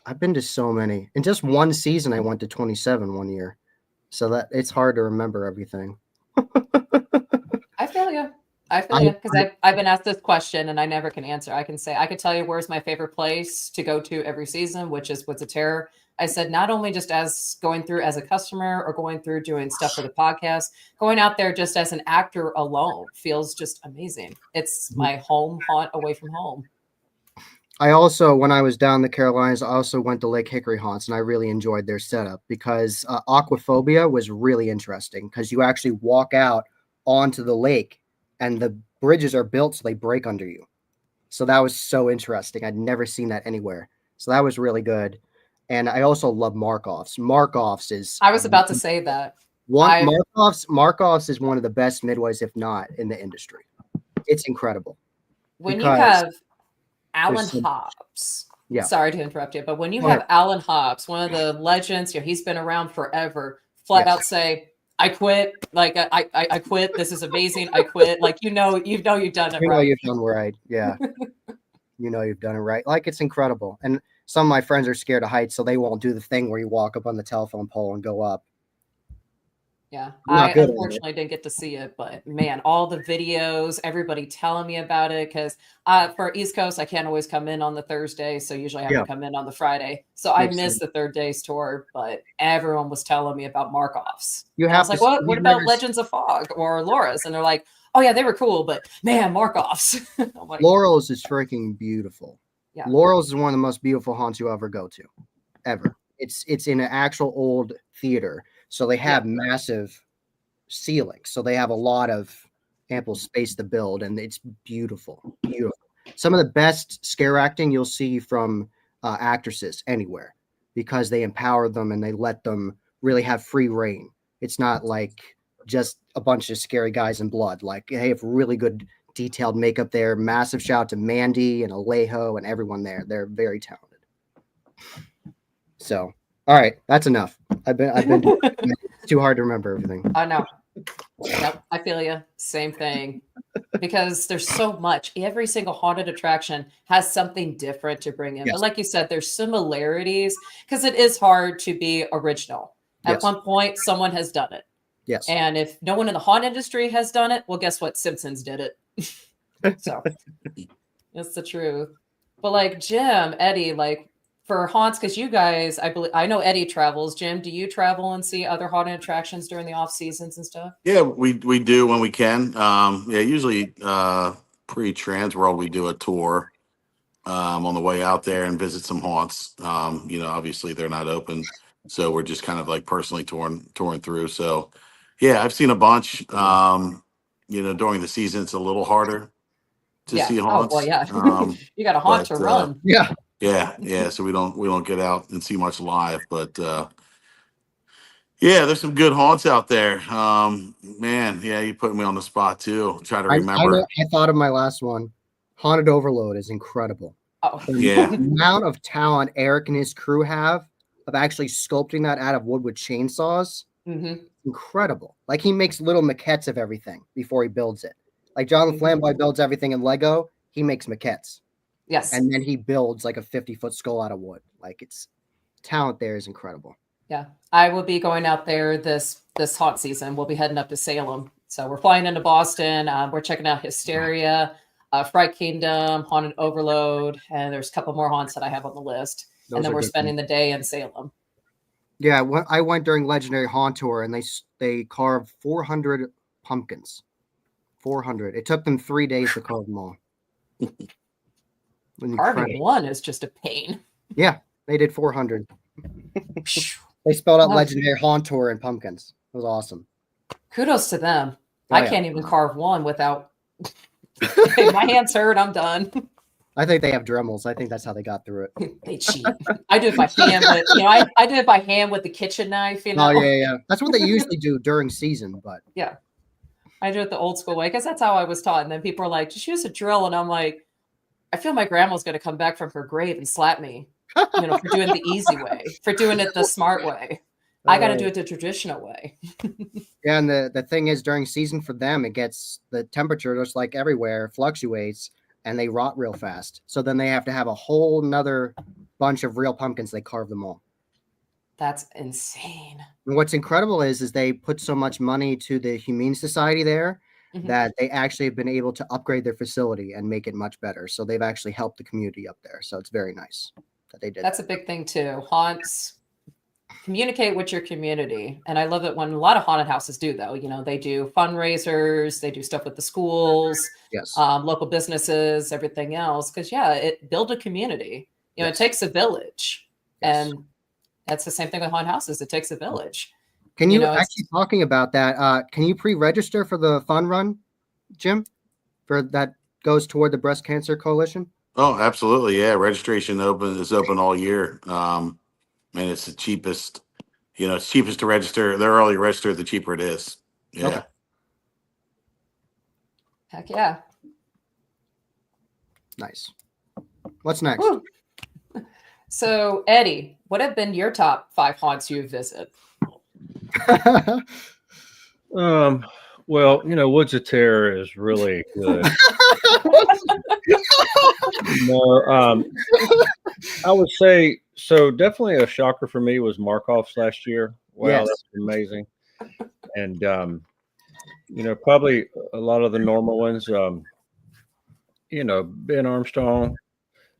I've been to so many. In just one season, I went to 27 one year. So that it's hard to remember everything. I feel you. Because I've been asked this question and I never can answer. I can tell you where's my favorite place to go to every season, which is Woods of Terror. I said, not only just as going through as a customer or going through doing stuff for the podcast, going out there just as an actor alone feels just amazing. It's my home haunt away from home. I also, when I was down in the Carolinas, I also went to Lake Hickory haunts and I really enjoyed their setup because aquaphobia was really interesting because you actually walk out onto the lake and the bridges are built so they break under you. So that was so interesting. I'd never seen that anywhere. So that was really good. And I also love Markoffs. Markoffs is... I was about to say that. Markoffs is one of the best midways, if not in the industry. It's incredible. When you have Alan Hobbs, sorry to interrupt you, but when you have Alan Hobbs, one of the legends, he's been around forever, flat out say, I quit. Like I quit. This is amazing. I quit. Like you've done it right. You know you've done right. Yeah. You know you've done it right. Like it's incredible. And some of my friends are scared of heights, so they won't do the thing where you walk up on the telephone pole and go up. Yeah, I unfortunately didn't get to see it, but man, all the videos, everybody telling me about it because for East Coast, I can't always come in on the Thursday, so usually I have to come in on the Friday. So I missed the third day's tour, but everyone was telling me about Markoffs. I was like, what about Legends of Fog or Laura's? And they're like, oh yeah, they were cool, but man, Markoffs. Like, Laurel's is freaking beautiful. Yeah. Laurel's is one of the most beautiful haunts you ever go to, ever. It's in an actual old theater, so they have massive ceilings, so they have a lot of ample space to build, and it's beautiful. Some of the best scare acting you'll see from actresses anywhere, because they empower them and they let them really have free reign. It's not like just a bunch of scary guys in blood. Like, they have really good detailed makeup there. Massive shout out to Mandy and Alejo and everyone there. They're very talented. So, all right, that's enough. I've been it's too hard to remember everything. I know. Yep, I feel you. Same thing. Because there's so much. Every single haunted attraction has something different to bring in. Yes. But like you said, there's similarities because it is hard to be original. At one point, someone has done it. Yes. And if no one in the haunt industry has done it, well, guess what? Simpsons did it. So it's the truth. But like Jim, Eddie, like for haunts, because you guys, I know Eddie travels. Jim, do you travel and see other haunted attractions during the off seasons and stuff? Yeah, we do when we can. Yeah, usually pre-Trans World we do a tour on the way out there and visit some haunts. Obviously they're not open, so we're just kind of like personally touring through. So yeah, I've seen a bunch. During the season it's a little harder to see haunts. Oh well, yeah. You got a haunt to run. Yeah. So we don't get out and see much live, but yeah, there's some good haunts out there. Man, yeah, you put me on the spot too. Try to remember. I thought of my last one. Haunted Overload is incredible. Oh yeah. The amount of talent Eric and his crew have of actually sculpting that out of wood with chainsaws. Incredible. Like, he makes little maquettes of everything before he builds it. Like John Flamboy builds everything in Lego, he makes maquettes. Yes. And then he builds like a 50-foot skull out of wood. Like, it's talent there is incredible. Yeah. I will be going out there this haunt season. We'll be heading up to Salem. So we're flying into Boston. We're checking out Hysteria, Fright Kingdom, Haunted Overload, and there's a couple more haunts that I have on the list. And then we're spending the day in Salem. Yeah, I went during Legendary Haunt Tour, and they carved 400 pumpkins. 400. It took them 3 days to carve them all. Carving one is just a pain. Yeah, they did 400. They spelled out Legendary Haunt Tour and pumpkins. It was awesome. Kudos to them. I can't even carve one without. My hands hurt. I'm done. I think they have Dremels. I think that's how they got through it. They cheat. I do it by hand. I do it by hand with the kitchen knife. Oh yeah. That's what they usually do during season. But yeah, I do it the old school way because that's how I was taught. And then people are like, "Just use a drill," and I'm like, I feel my grandma's going to come back from her grave and slap me, for doing the easy way, for doing it the smart way. I got to do it the traditional way. Yeah, and the thing is, during season for them, it gets the temperature, just like everywhere, fluctuates, and they rot real fast. So then they have to have a whole nother bunch of real pumpkins. They carve them all. That's insane. And what's incredible is they put so much money to the Humane Society there that they actually have been able to upgrade their facility and make it much better. So they've actually helped the community up there. So it's very nice that they did. That's a big thing too. Haunts, communicate with your community. And I love it when a lot of haunted houses do, though. They do fundraisers, they do stuff with the schools, local businesses, everything else. Because it build a community. It takes a village. And that's the same thing with haunted houses. It takes a village. Can you actually, talking about that, can you pre-register for the fun run, Jim? For that goes toward the Breast Cancer Coalition? Oh, absolutely. Yeah. Registration is open all year. And it's the cheapest, it's cheapest to register. The earlier register, the cheaper it is. Yeah. Okay. Heck yeah. Nice. What's next? Woo. So, Eddie, what have been your top 5 haunts you've visited? Well, Woods of Terror is really good. I would say so. Definitely a shocker for me was Markov's last year. Wow, that's amazing. And probably a lot of the normal ones. Ben Armstrong,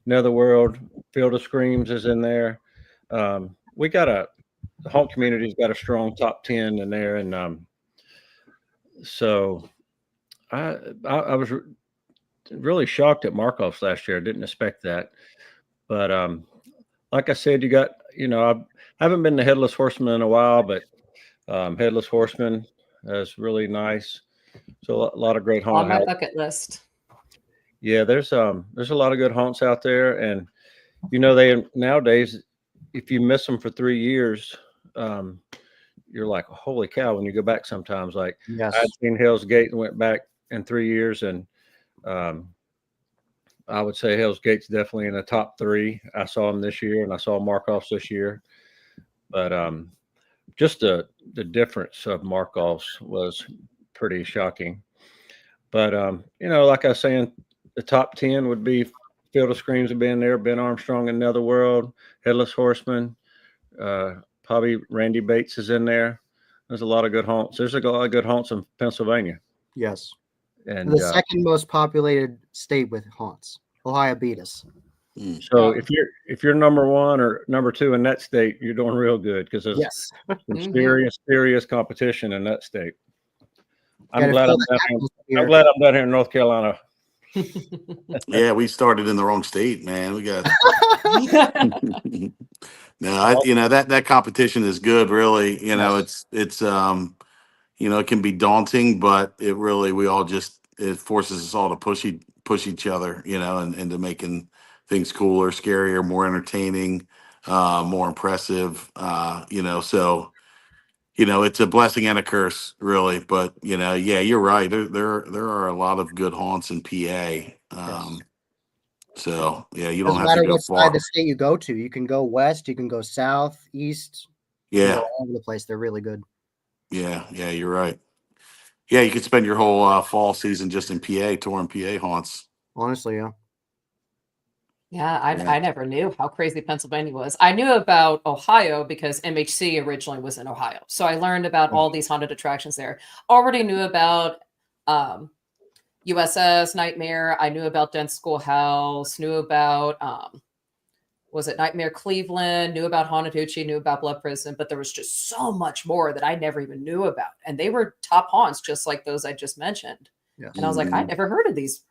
Netherworld, Field of Screams is in there. We got the haunt community's got a strong top 10 in there, and so I was really shocked at Markov's last year. I didn't expect that, but like I said, you got I haven't been to Headless Horseman in a while, but Headless Horseman is really nice. So a lot of great On my haunts. bucket list. Yeah, there's a lot of good haunts out there, and they nowadays, if you miss them for 3 years, you're like, holy cow! When you go back, sometimes like Yes. I'd seen Hell's Gate and went back in 3 years, and I would say Hell's Gate's definitely in the top 3. I saw him this year, and I saw Markoff's this year, but just the difference of Markoff's was pretty shocking. But like I was saying, the top 10 would be Field of Screams have been there, Ben Armstrong and Netherworld, Headless Horseman, probably Randy Bates is in there. There's a lot of good haunts. There's a lot of good haunts in Pennsylvania. Yes. And the second most populated state with haunts. Ohio beat us. So if you're number 1 or number 2 in that state, you're doing real good, because there's Yes. some serious competition in that state. I'm Gotta glad feel I'm the down atmosphere. here. I'm glad I'm down here in North Carolina. Yeah, we started in the wrong state, man. We got no, that competition is good, really. It's it can be daunting, but it forces us all to push each other, and into making things cooler, scarier, more entertaining, more impressive. So it's a blessing and a curse, really. But yeah, you're right. There are a lot of good haunts in PA. Yes. So yeah, you don't Doesn't have to matter go what far. side of the state you go to. You can go west, you can go south, east. You can Yeah, go all over the place. They're really good. yeah, you're right. Yeah, you could spend your whole fall season just in PA, touring PA haunts. Honestly, yeah. Yeah, I never knew how crazy Pennsylvania was. I knew about Ohio because MHC originally was in Ohio. So I learned about all these haunted attractions there. Already knew about USS Nightmare. I knew about Dent Schoolhouse, knew about was it Nightmare Cleveland, knew about Haunted Hoochie, knew about Blood Prison, but there was just so much more that I never even knew about. And they were top haunts, just like those I just mentioned. Yes. And I was like, I never heard of these.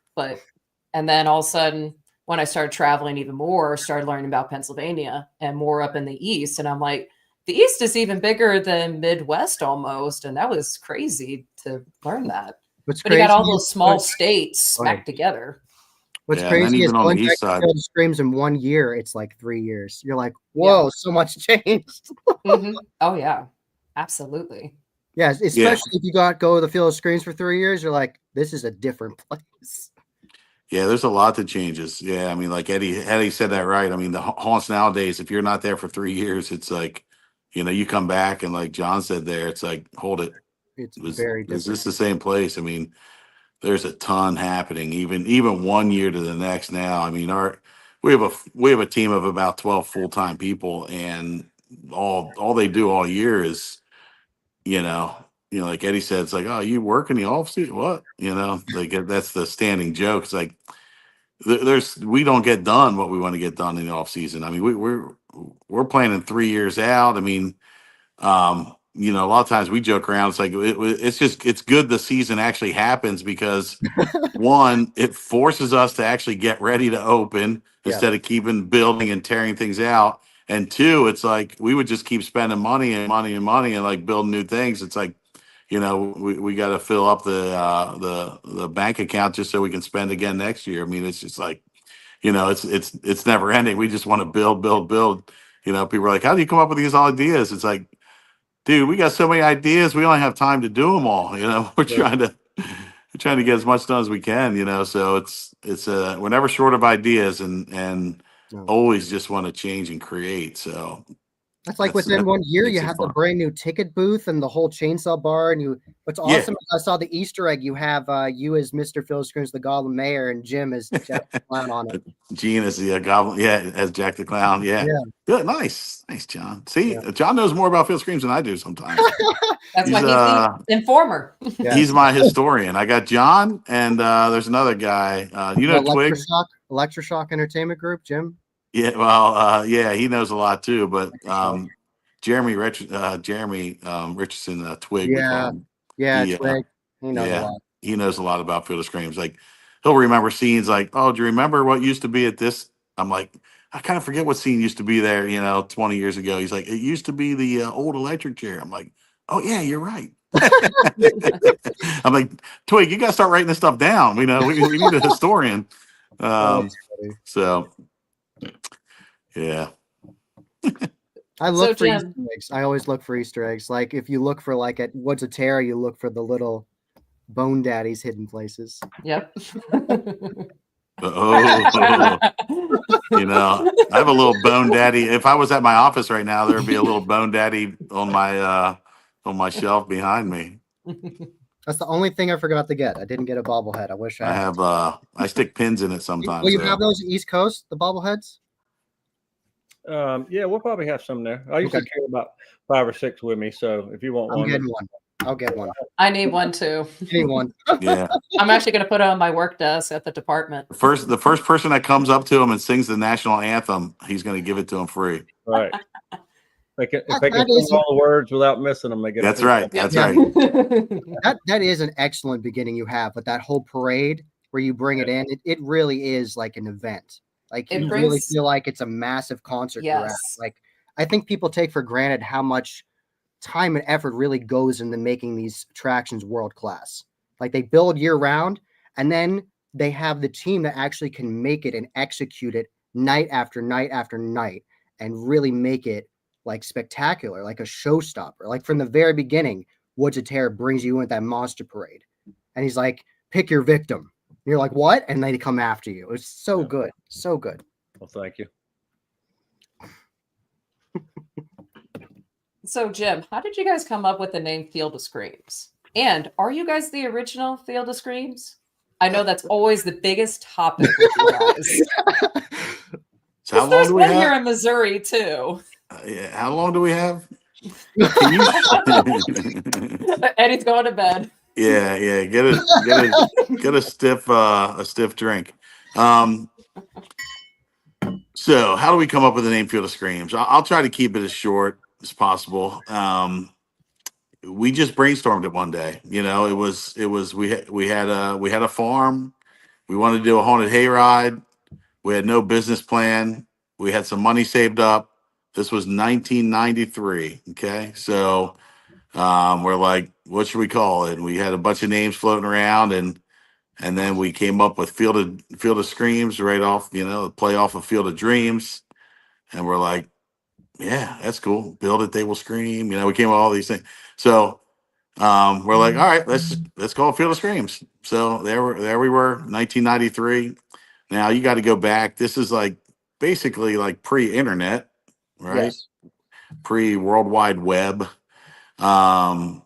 And then all of a sudden, when I started traveling even more, started learning about Pennsylvania and more up in the East. And I'm like, the East is even bigger than Midwest almost. And that was crazy to learn that. What's But you got crazy all those small states smacked together. What's Yeah, and then crazy is even on the going back east to side. Field of Screams in 1 year, it's like 3 years. You're like, whoa, so much changed. Oh, yeah. Absolutely. Yeah, especially if you go to the Field of Screams for 3 years, you're like, this is a different place. Yeah, there's a lot that changes. Yeah, I mean, like Eddie said that right. I mean, the haunts nowadays, if you're not there for 3 years, it's like, you come back and like John said there, it's like, hold it. It's very different. Is this the same place? I mean, there's a ton happening, even 1 year to the next now. I mean, we have a team of about 12 full-time people, and all they do all year is, like Eddie said, it's like, oh, you work in the office? What? Like that's the standing joke. It's like we don't get done what we want to get done in the off season. I mean, we're planning 3 years out. I mean, a lot of times we joke around. It's like it's good the season actually happens, because one, it forces us to actually get ready to open instead of keeping building and tearing things out. And two, it's like we would just keep spending money and like building new things. It's like, we got to fill up the bank account just so we can spend again next year. I mean, it's just like, it's never ending. We just want to build. People are like, how do you come up with these ideas? It's like, dude, we got so many ideas. We only have time to do them all. We're trying to get as much done as we can. So it's we're never short of ideas, and always just want to change and create. So that's like within 1 year, you have the brand new ticket booth and the whole chainsaw bar. And what's awesome is I saw the Easter egg. You have you as Mr. Phil Screams, the Goblin Mayor, and Jim as Jack the Clown on it. Gene as the Goblin, as Jack the Clown. Yeah. Good, nice, John. See, John knows more about Phil Screams than I do sometimes. That's why he's the informer. He's my historian. I got John, and there's another guy. Twig? Electroshock Entertainment Group, Jim. Yeah, well, he knows a lot too. But Jeremy Richardson, Twig. Twig. He knows a lot. He knows a lot about Field of Screams. Like, he'll remember scenes like, oh, do you remember what used to be at this? I'm like, I kind of forget what scene used to be there, 20 years ago. He's like, it used to be the old electric chair. I'm like, oh yeah, you're right. I'm like, Twig, you got to start writing this stuff down. We need a historian. That's funny. So yeah. I look for Jim, Easter eggs. I always look for Easter eggs. Like if you look for like at Woods of Terror, you look for the little Bone Daddies hidden places. Yep. I have a little Bone Daddy. If I was at my office right now, there would be a little Bone Daddy on my shelf behind me. That's the only thing I forgot to get. I didn't get a bobblehead. I wish I had. I stick pins in it sometimes. Will you have those East Coast, the bobbleheads? Yeah, we'll probably have some there. I usually carry about 5 or 6 with me. So if you want I'm one, getting one. I'll get one. I need one too. Anyone? Yeah. I'm actually going to put it on my work desk at the department. The first person that comes up to him and sings the national anthem, he's going to give it to him free. Right. If they can sing all the words without missing them, they get. That's right. That's right. That is an excellent beginning you have, but that whole parade where you bring it in, it really is like an event. Like you really feel like it's a massive concert. Yes. Like I think people take for granted how much time and effort really goes into making these attractions world class. Like they build year round, and then they have the team that actually can make it and execute it night after night after night and really make it like spectacular, like a showstopper. Like from the very beginning, Woods of Terror brings you in that monster parade, and he's like, "Pick your victim." And you're like, "What?" And they come after you. It's so good, so good. Well, thank you. So, Jim, how did you guys come up with the name Field of Screams? And are you guys the original Field of Screams? I know that's always the biggest topic with you guys. So how long there's do we one have? here in Missouri too. Yeah, how long do we have? Eddie's going to bed. Yeah. Get a stiff drink. So how do we come up with the name Field of Screams? I'll try to keep it as short as possible. We just brainstormed it one day. We had a farm. We wanted to do a haunted hayride. We had no business plan. We had some money saved up. This was 1993. Okay. So we're like, what should we call it? And we had a bunch of names floating around, and then we came up with Field of Screams right off, play off of Field of Dreams. And we're like, yeah, that's cool. Build it, they will scream. We came up with all these things. So we're like, all right, let's call it Field of Screams. So there we were, 1993. Now you got to go back. This is like basically like pre-internet, right? Yes. Pre-World Wide Web. So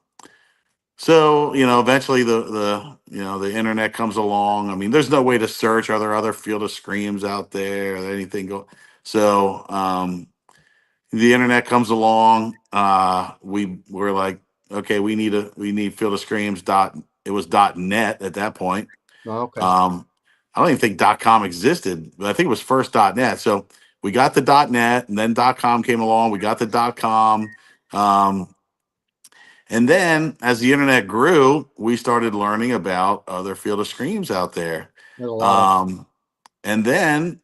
eventually the internet comes along. I mean, there's no way to search. Are there other Field of Screams out there? Or anything go? So the internet comes along. We were like, okay, we need Field of Screams. It was .net at that point. Oh, okay. I don't even think .com existed, but I think it was first .net. So we got the .net, and then .com came along. We got the .com. And then as the internet grew, we started learning about other Field of Screams out there. And then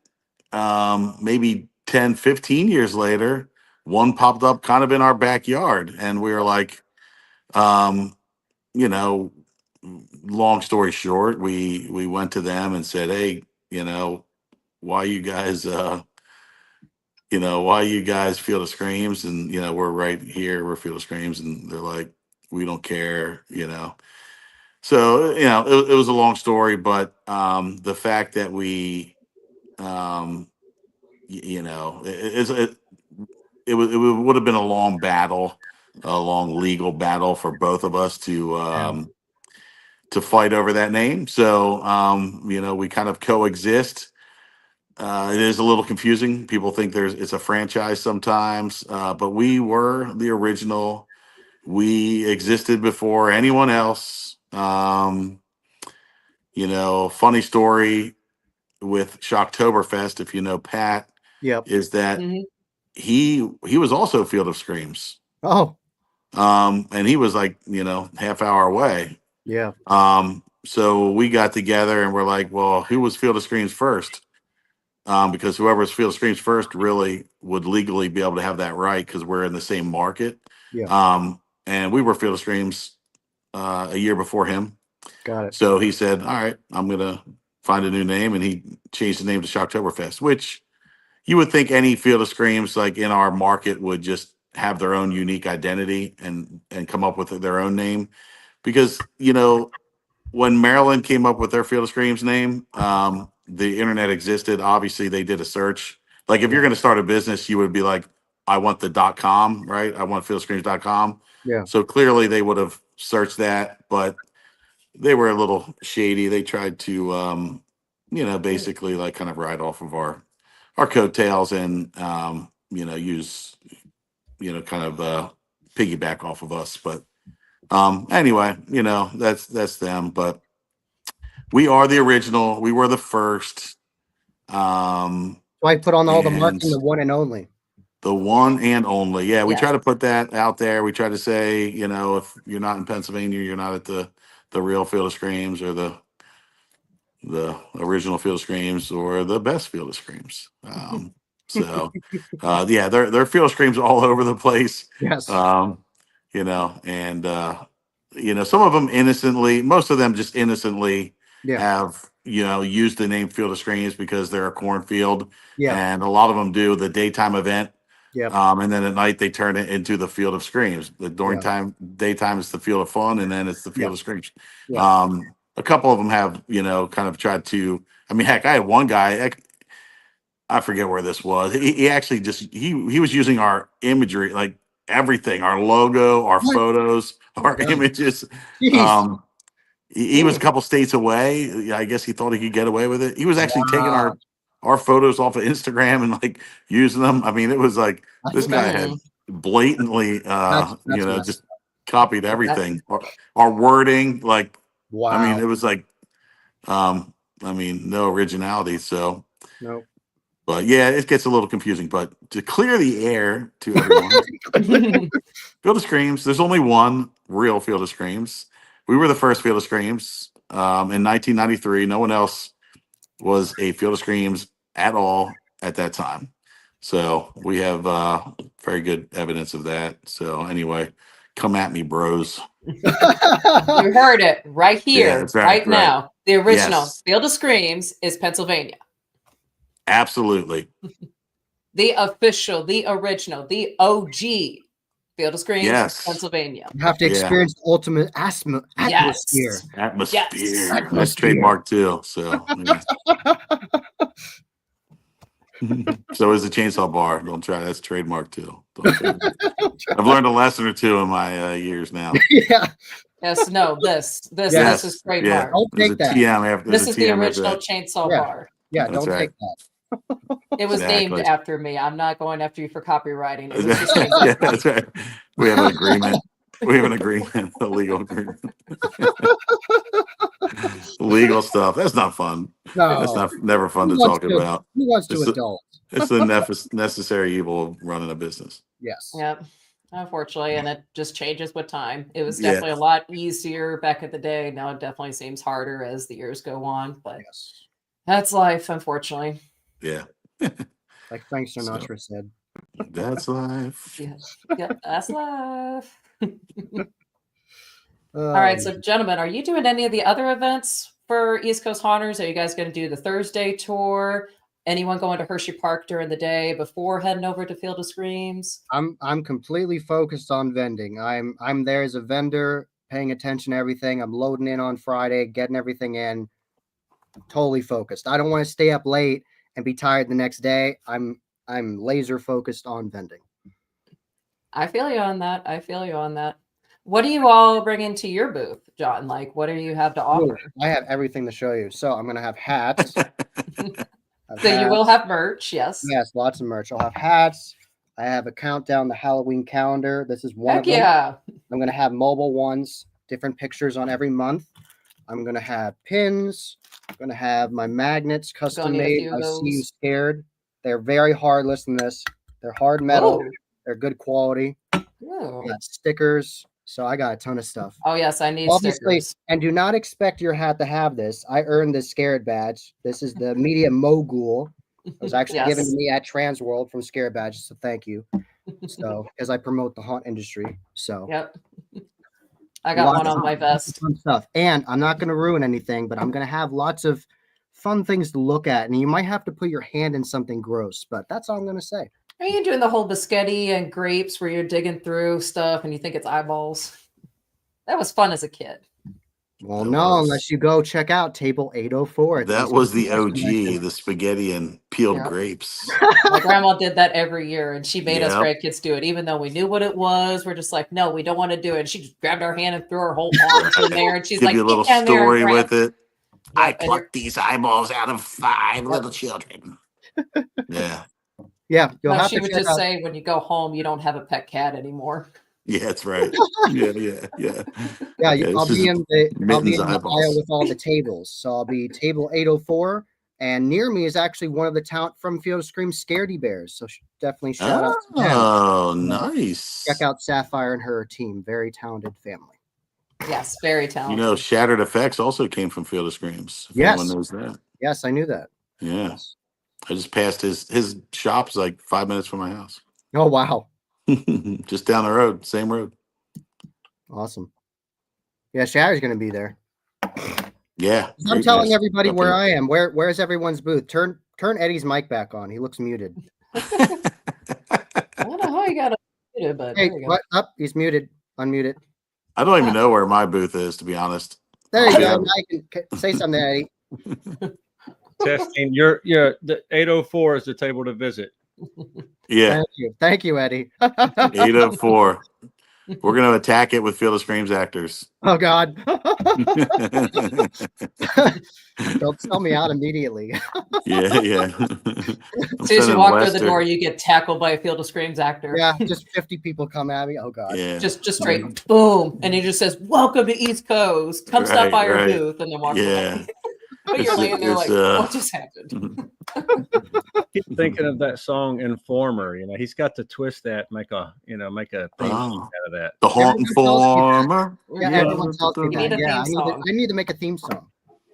maybe 10, 15 years later, one popped up kind of in our backyard. And we were like, long story short, we went to them and said, hey, why you guys Field of Screams? And we're right here, we're Field of Screams. And they're like, we don't care. So it was a long story, but the fact that we it would have been a long battle, a long legal battle for both of us to fight over that name. So we kind of coexist. It is a little confusing. People think it's a franchise sometimes, but we were the original. We existed before anyone else. Funny story with Shocktoberfest, if you know Pat, is that he was also Field of Screams. Oh. And he was like, half hour away. Yeah. So we got together and we're like, well, who was Field of Screams first? because whoever's Field of Screams first really would legally be able to have that right because we're in the same market. Yeah. And we were Field of Screams a year before him. Got it. So he said, all right, I'm going to find a new name. And he changed the name to Shocktoberfest, which you would think any Field of Screams like in our market would just have their own unique identity and come up with their own name. Because, when Maryland came up with their Field of Screams name, the internet existed. Obviously, they did a search. Like if you're going to start a business, you would be like, I want the .com, right? I want fieldscreams.com. Yeah. So clearly they would have searched that, but they were a little shady. They tried to, basically like kind of ride off of our coattails and, use, kind of piggyback off of us. But anyway, that's them. But we are the original. We were the first. So I put on all the marks and in the one and only. The one and only. Yeah, we Yes. try to put that out there. We try to say, if you're not in Pennsylvania, you're not at the real Field of Screams or the original Field of Screams or the best Field of Screams. So yeah, they're Field of Screams all over the place. Yes. And some of them innocently, most of them just innocently Yeah. have used the name Field of Screams because they're a cornfield. Yeah. And a lot of them do the daytime event. Yep. And then at night they turn it into the Field of Screams. The daytime is the Field of Fun, and then it's the Field of Screams. Yeah. A couple of them have, kind of tried to. I mean, heck, I had one guy. I forget where this was. He actually just he was using our imagery, like everything, our logo, our photos, our images. Jeez. He was a couple states away. I guess he thought he could get away with it. He was actually taking our photos off of Instagram and like using them. I mean, it was like this guy had blatantly, just copied everything. Our wording, like, Wow. I mean, it was like, no originality. So, Nope. but yeah, it gets a little confusing. But to clear the air to everyone, Field of Screams, there's only one real Field of Screams. We were the first Field of Screams in 1993. No one else was a Field of Screams at all at that time. So we have very good evidence of that. So anyway, come at me, bros. You heard it right here, Yeah, right. now. The original Yes. Field of Screams is Pennsylvania. Absolutely. The official, the original, the OG Field of Screams, Yes. Pennsylvania. You have to experience the ultimate atmosphere. Yes. Atmosphere. Yes. That's trademark too. So yeah. So is the chainsaw bar. Don't try. That's trademark too. I've learned a lesson or two in my years now. Yeah. Yes, no, this Yes. is trademark. Don't There's take a that. TM after. This there's is a the TM after original that. chainsaw Yeah. bar. Yeah, That's don't right. take that. It was Exactly. named after me. I'm not going after you for copywriting. It was just named Yeah, after me. that's right. We have an agreement. We have an agreement, a legal agreement. Legal stuff. That's not fun. No. That's never fun to Who wants talk about. Who wants to It's a- adult? It's the necessary evil of running a business. Yes. Yep. Unfortunately, and it just changes with time. It was Yeah. definitely a lot easier back in the day. Now it definitely seems harder as the years go on, but Yes. that's life, unfortunately. Yeah, Like Frank Sinatra said. that's life. Yeah, that's life. All right, so gentlemen, are you doing any of the other events for East Coast Haunters? Are you guys going to do the Thursday tour? Anyone going to Hershey Park during the day before heading over to Field of Screams? I'm completely focused on vending. I'm there as a vendor, paying attention to everything. I'm loading in on Friday, getting everything in. I'm totally focused. I don't want to stay up late and be tired the next day. I'm laser focused on vending. I feel you on that. What do you all bring into your booth, John? Like, what do you have to offer? I have everything to show you. So I'm gonna have hats. So you will have merch, yes. Yes, lots of merch. I'll have hats. I have a countdown, the Halloween calendar. This is one Heck of them. yeah. I'm gonna have mobile ones, different pictures on every month. I'm gonna have pins. I'm gonna have my magnets custom need a made. few of I see you those. scared. They're very hard. Listen to this. They're hard metal. Oh. They're good quality. Oh. I got stickers. So I got a ton of stuff. Oh yes, I need Obviously, stickers. and do not expect your hat to have this. I earned this scared badge. This is the Media Mogul. It was actually Yes. given to me at Trans World from Scare Badges, so thank you. So, as I promote the haunt industry, so Yep. I got one on my vest. fun stuff. And I'm not going to ruin anything, but I'm going to have lots of fun things to look at, and you might have to put your hand in something gross, but that's all I'm going to say. Are you doing the whole biscotti and grapes where you're digging through stuff and you think it's eyeballs? That was fun as a kid. Well, That no, was- unless you go check out table 804. at That East was the Coast OG, Convention. the spaghetti and peeled Yep. grapes. My grandma did that every year, and she made us Yep. grandkids do it, even though we knew what it was. We're just like, no, we don't want to do it. And she just grabbed our hand and threw her whole arms in there, and she's Give like, you a little get down there and story grab. with it. I Yep, and plucked these eyeballs out of 5 little children. Yeah. Yeah, you'll no, have she to would check just out. say, when you go home, you don't have a pet cat anymore. Yeah, that's right. Yeah. Yeah, Yeah, I'll this be is in the Mittens' aisle eyeballs. with all the tables. So I'll be table 804, and near me is actually one of the talent from Field of Scream Scaredy Bears. So definitely shout out to them. Oh, nice. Check out Sapphire and her team. Very talented family. Yes, very You talented. know, Shattered Effects also came from Field of Screams. If Yes. anyone knows that. Yes, I knew that. Yeah. Yes. I just passed his shop's like 5 minutes from my house. Oh, wow. Just down the road, same road. Awesome. Yeah, Shatter's going to be there. Yeah. I'm telling everybody Up where there. I am. Where's everyone's booth? Turn Eddie's mic back on. He looks muted. I don't know how you got it, but Hey, there you go. what up? He's muted. Unmute it. I don't even know where my booth is, to be honest. There you Yeah. go. Now you can say something, Eddie. Testing. You're the 804 is the table to visit. Yeah. Thank you, Eddie. 804. We're going to attack it with Field of Screams actors. Oh God! Yeah. Don't sell me out immediately. I'm As soon as you sending walk through the Lester. door, you get tackled by a Field of Screams actor. Yeah, just 50 people come at me. Oh God! Yeah. Just straight boom, and he just says, "Welcome to East Coast. Come stop Right, by our right. booth," and then walk Yeah. away. But you're It's- laying there like, it's, "What just happened?" Keep thinking of that song Informer. You know, he's got to twist that, make a theme Oh. out of that. The Haunting Farmer. Yeah, Yeah. everyone tells me You need that. a Yeah, theme song. I need to make a theme song.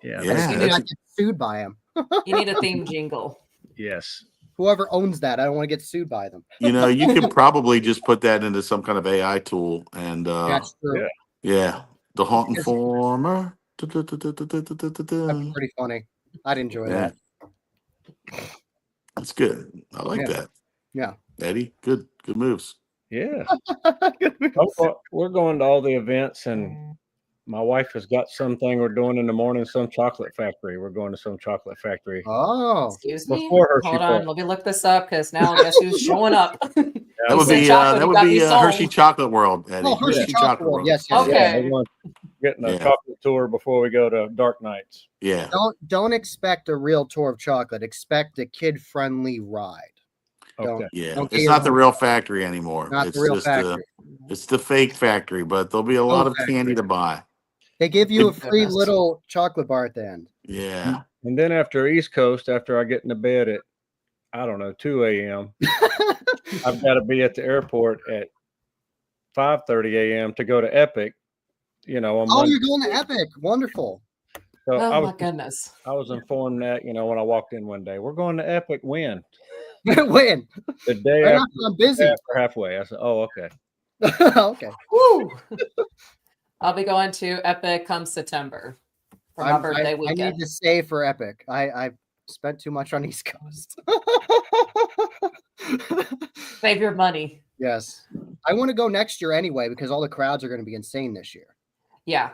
Yeah. Yeah. I just need to that's not get sued by him. You need a theme jingle. Yes. Whoever owns that, I don't want to get sued by them. You know, you could probably just put that into some kind of AI tool and That's true. yeah. the Haunting Because- Farmer. That'd be pretty funny. I'd enjoy Yeah. that. That's good. I like Yeah. that. Yeah. Eddie, good moves. Yeah. We're going to all the events, and my wife has got something we're doing in the morning, some chocolate factory. We're going to some chocolate factory. Oh, Excuse me. Before her, Hold she on, thought- let me look this up because now guess who's showing up? That would said be chocolate, that you would got be me sold. Hershey Chocolate World, Eddie. oh, Hershey Chocolate World. Yes, yes. Okay. Yeah, we're going getting a Yeah. chocolate tour before we go to Dark Nights. Yeah. Don't expect a real tour of chocolate. Expect a kid-friendly ride. Okay. Yeah. Don't It's get not your the hopes real up. factory anymore. Not It's the real just factory. it's the fake factory, but there'll be a lot of factory. candy to buy. They give you a Good free goodness. little chocolate bar at the end. Yeah. And then after East Coast, after I get into bed at, I don't know, 2 a.m., I've got to be at the airport at 5:30 a.m. to go to Epic. On Oh, Monday. you're going to Epic. Wonderful. So I Oh was my goodness. I was informed that when I walked in one day, we're going to Epic when When? the day Right after, after I'm busy. after halfway. I said, oh, okay. Okay. Woo! I'll be going to Epic come September for my birthday I weekend. need to save for Epic. I've spent too much on East Coast. Save your money. Yes. I want to go next year anyway because all the crowds are going to be insane this year. Yeah.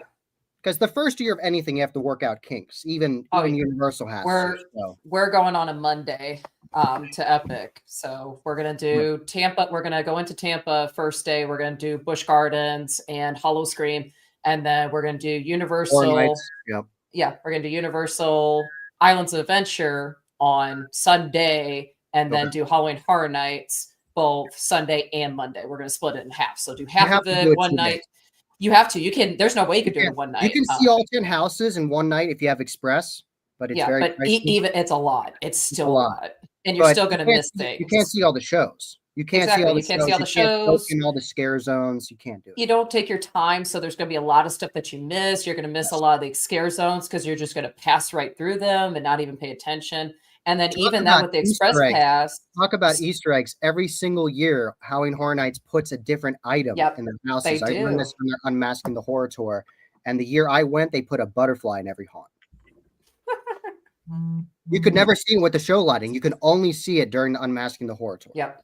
Because the first year of anything, you have to work out kinks. Even Oh, Universal has. We're- to, so. We're going on a Monday to Epic. So we're going to do Tampa. We're going to go into Tampa first day. We're going to do Busch Gardens and Hollow Scream. And then we're going to do Universal. Horror Nights. Yep. Yeah, we're going to do Universal Islands of Adventure on Sunday and then do Halloween Horror Nights both Sunday and Monday. We're going to split it in half. So do half have of to do it it one 2 night. days. You have to. You can. There's no way you could do it in one night. You can see all 10 houses in one night if you have Express, but it's yeah, very but pricey. even it's a lot. It's still a a lot. lot, and you're But still going to you can't miss see- things. You can't see all the shows. You can't Exactly, see all the you can't shows. see all the You can't soak shows. in all the scare zones. You can't do it. You don't take your time, so there's going to be a lot of stuff that you miss. You're going to miss a lot of the scare zones because you're just going to pass right through them and not even pay attention. And then Talk even that about with the Easter Express eggs. Pass. Talk about Easter eggs. Every single year, Halloween Horror Nights puts a different item Yep, in their houses. they I learned do. this when they're unmasking the horror tour. And the year I went, they put a butterfly in every haunt. You could never see it with the show lighting. You can only see it during the unmasking the horror tour. Yep.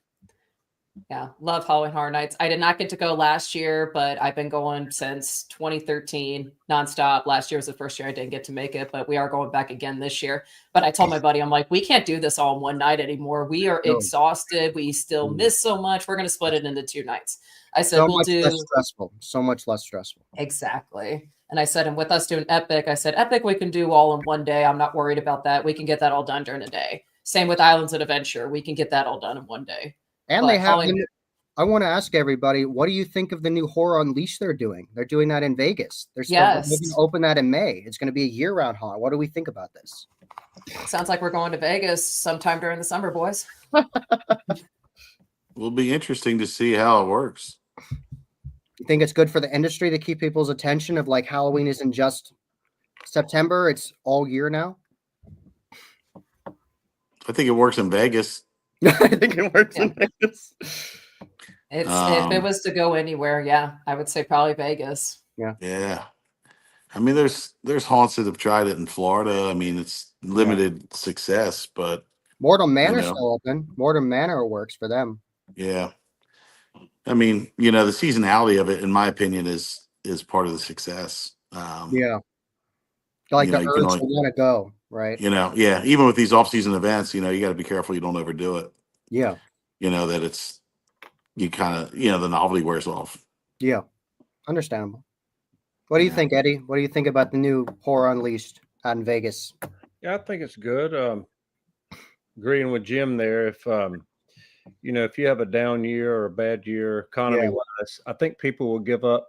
Yeah, love Halloween Horror Nights. I did not get to go last year, but I've been going since 2013 nonstop. Last year was the first year I didn't get to make it, but we are going back again this year. But I told my buddy, I'm like, we can't do this all in one night anymore. We are No. exhausted. We still miss so much. We're going to split it into 2 nights. I said, So we'll much do less stressful. So much less stressful. exactly. And I said, and with us doing Epic, I said, Epic, we can do all in one day. I'm not worried about that. We can get that all done during a day. Same with Islands of Adventure. We can get that all done in one day. And But they have. Halloween- I want to ask everybody, what do you think of the new Horror Unleashed they're doing? They're doing that in Vegas. They're going to open that in May. It's going to be a year-round haunt. What do we think about this? Sounds like we're going to Vegas sometime during the summer, boys. Will be interesting to see how it works. You think it's good for the industry to keep people's attention of like Halloween isn't just September, it's all year now? I think it works in Vegas. I think it works in Vegas. It's if it was to go anywhere, yeah, I would say probably Vegas. Yeah. I mean, there's haunts that have tried it in Florida. I mean, it's limited success, but Mortal Manor's still open. Mortal Manor works for them. yeah. I mean, the seasonality of it, in my opinion, is part of the success. Yeah. Like the urge to want to go, right? Yeah. Even with these off-season events, you got to be careful you don't overdo it. Yeah. That it's, you kind of, the novelty wears off. Yeah. Understandable. What do you think, Eddie? What do you think about the new Horror Unleashed out in Vegas? Yeah, I think it's good. Agreeing with Jim there. If you have a down year or a bad year economy wise, I think people will give up.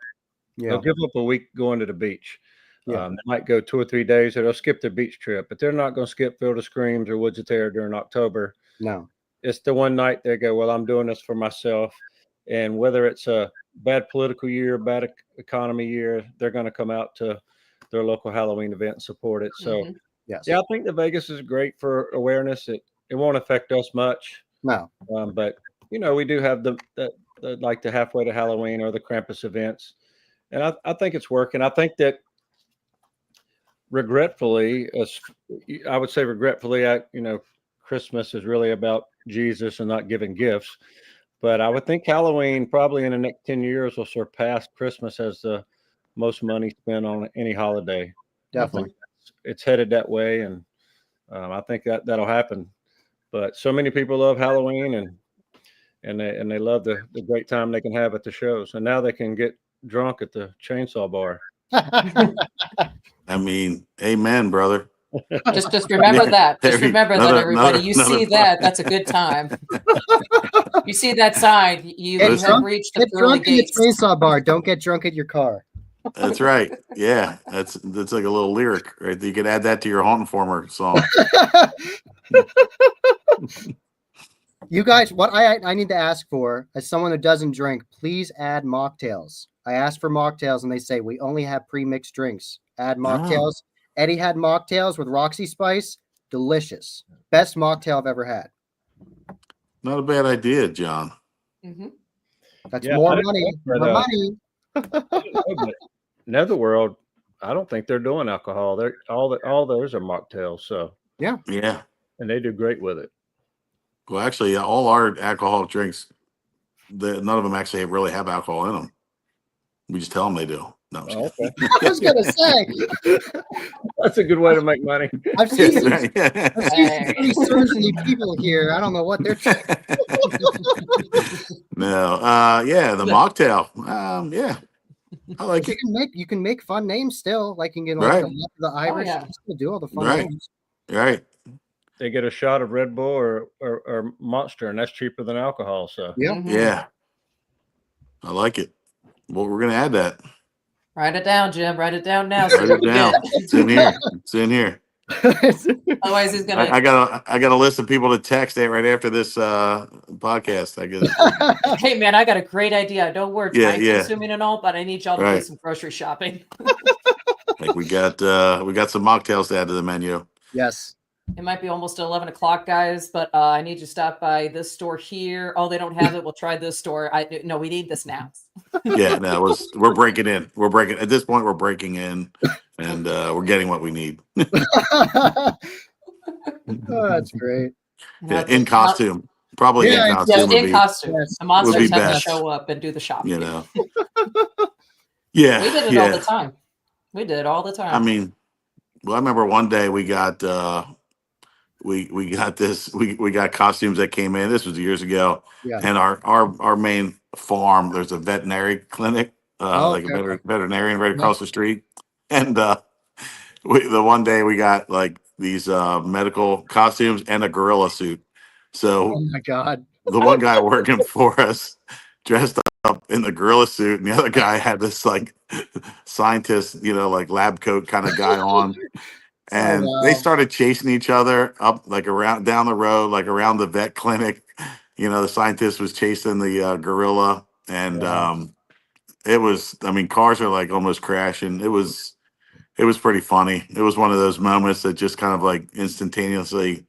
Yeah. They'll give up a week going to the beach. They might go 2 or 3 days, or they'll skip their beach trip, but they're not going to skip Field of Screams or Woods of Terror during October. No. It's the one night they go, well, I'm doing this for myself. And whether it's a bad political year, bad economy year, they're going to come out to their local Halloween event and support it. So, I think the Vegas is great for awareness. It won't affect us much. No. But, we do have the like the Halfway to Halloween or the Krampus events. And I think it's working. I think that regretfully, Christmas is really about Jesus and not giving gifts. But I would think Halloween probably in the next 10 years will surpass Christmas as the most money spent on any holiday. Definitely. It's headed that way. And I think that'll happen. But so many people love Halloween and they love the great time they can have at the shows. And now they can get drunk at the Chainsaw Bar. I mean, amen, brother. Just remember that. Just remember that, everybody. You see that, that's a good time. You see that sign, you have reached the pearly gates. Get drunk at the Chainsaw Bar. Don't get drunk at your car. That's right. Yeah, that's like a little lyric, right? You could add that to your Haunt Informer song. You guys, what I need to ask for, as someone who doesn't drink, please add mocktails. I asked for mocktails, and they say we only have pre-mixed drinks. Add mocktails. Eddie had mocktails with Roxy Spice. Delicious. Best mocktail I've ever had. Not a bad idea, John. Mm-hmm. That's more money. More money. Netherworld, I don't think they're doing alcohol. They're all those are mocktails. So yeah, and they do great with it. Well, actually, all our alcoholic drinks, none of them actually really have alcohol in them. We just tell them they do. No, okay. I was gonna say that's a good way to make money. I've seen some pretty thirsty people here. I don't know what they're trying. No, the mocktail. I like it. You can make fun names still, like you can get like the Irish. You can do all the fun names. Right. They get a shot of Red Bull or Monster, and that's cheaper than alcohol. So yeah, I like it. Well, we're gonna add that. Write it down, Jim. Write it down now. Write it down. It's in here. It's in here. Otherwise, he's gonna. I got a list of people to text right after this podcast. I guess. Hey man, I got a great idea. Don't worry, time consuming and all, but I need y'all to do some grocery shopping. Like we got some mocktails to add to the menu. Yes. It might be almost 11 o'clock, guys, but I need you to stop by this store here. Oh, they don't have it. We'll try this store. No, we need this now. Yeah, no, we're breaking in. We're breaking at this point. We're breaking in, and we're getting what we need. Oh, that's great. Yeah, in costume, probably in Yeah, costume Yes, in costume. yes, The monsters be have to best. show up and do the shopping. You know. Yeah, We did it all the time. We did it all the time. I mean, well, I remember one day we got we got this we got costumes that came in. This was years ago, yeah. and our main farm. There's a veterinary clinic, like a Okay. veterinarian right across the street, and the one day we got like these medical costumes and a gorilla suit. So Oh my God. the one guy working for us dressed up in the gorilla suit, and the other guy had this like scientist, like lab coat kind of guy on. And Oh, they wow. started chasing each other up like around down the road, like around the vet clinic. The scientist was chasing the gorilla, and Wow. it was. I mean, cars are like almost crashing. It was pretty funny. It was one of those moments that just kind of like instantaneously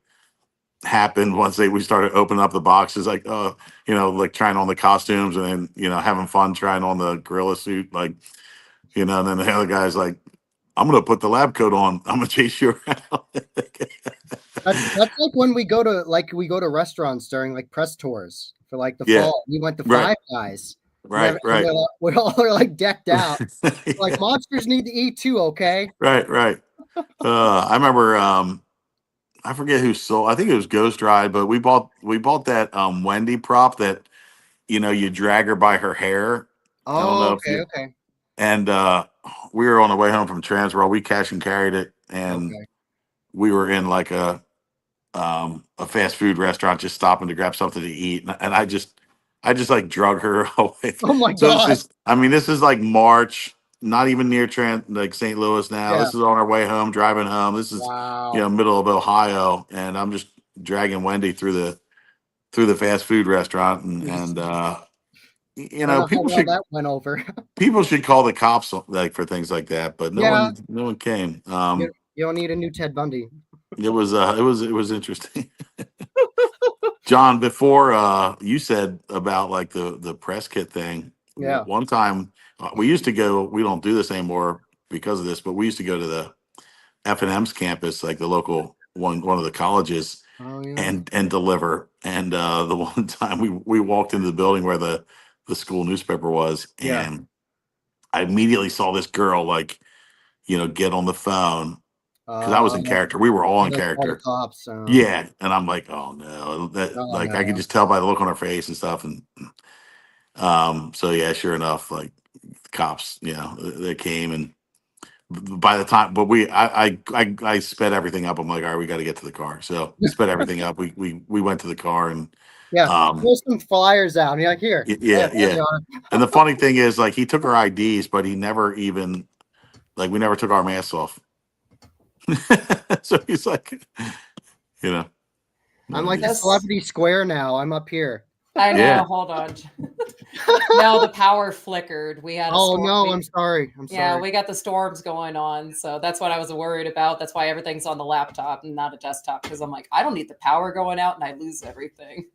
happened once we started opening up the boxes, like like trying on the costumes, and then having fun trying on the gorilla suit, like and then the other guy's like, I'm gonna put the lab coat on. I'm gonna chase you around. That's like when we go to restaurants during like press tours for like the Yeah. fall. We went to Right. Five Guys. Right, right. We all are like decked out. Like monsters need to eat too, okay? Right. I remember I forget who sold. I think it was Ghost Ride, but we bought that Wendy prop that you drag her by her hair. I don't Oh, know if okay, you okay, and we were on the way home from Transworld. We cash and carried it, and okay. we were in like a fast food restaurant, just stopping to grab something to eat, and I just like drug her away. Oh my So God. this is like March, not even near like St. Louis now. Yeah. This is on our way home, driving home. This is Wow. middle of Ohio, and I'm just dragging Wendy through the fast food restaurant, and I don't know how people well should that went over. call the cops like for things like that, but Yeah. no one came. You don't need a new Ted Bundy. It was interesting. John, before you said about like the press kit thing, Yeah. one time we used to go. We don't do this anymore because of this, but we used to go to the F&M's campus, like the local one of the colleges, Oh yeah. and deliver. And the one time we walked into the building where the school newspaper was, Yeah. and I immediately saw this girl like get on the phone, because I was in character. We were all in All the character. cops. Yeah, and I'm like, oh no, I could No. just tell by the look on her face and stuff, and so yeah, sure enough, like cops, they came, and by the time, but I sped everything up. I'm like, all right, we got to get to the car, so sped everything up. We went to the car, and Yeah. Pull some flyers out. And you're like, here. yeah. There they are. And the funny thing is, like, he took our IDs, but he never even we never took our masks off. So he's like, I'm like the Yes. celebrity square now. I'm up here. I know. Yeah. Hold on. No, the power flickered. We had a Oh storm. no, I'm sorry. Yeah, we got the storms going on. So that's what I was worried about. That's why everything's on the laptop and not a desktop. Because I'm like, I don't need the power going out and I lose everything.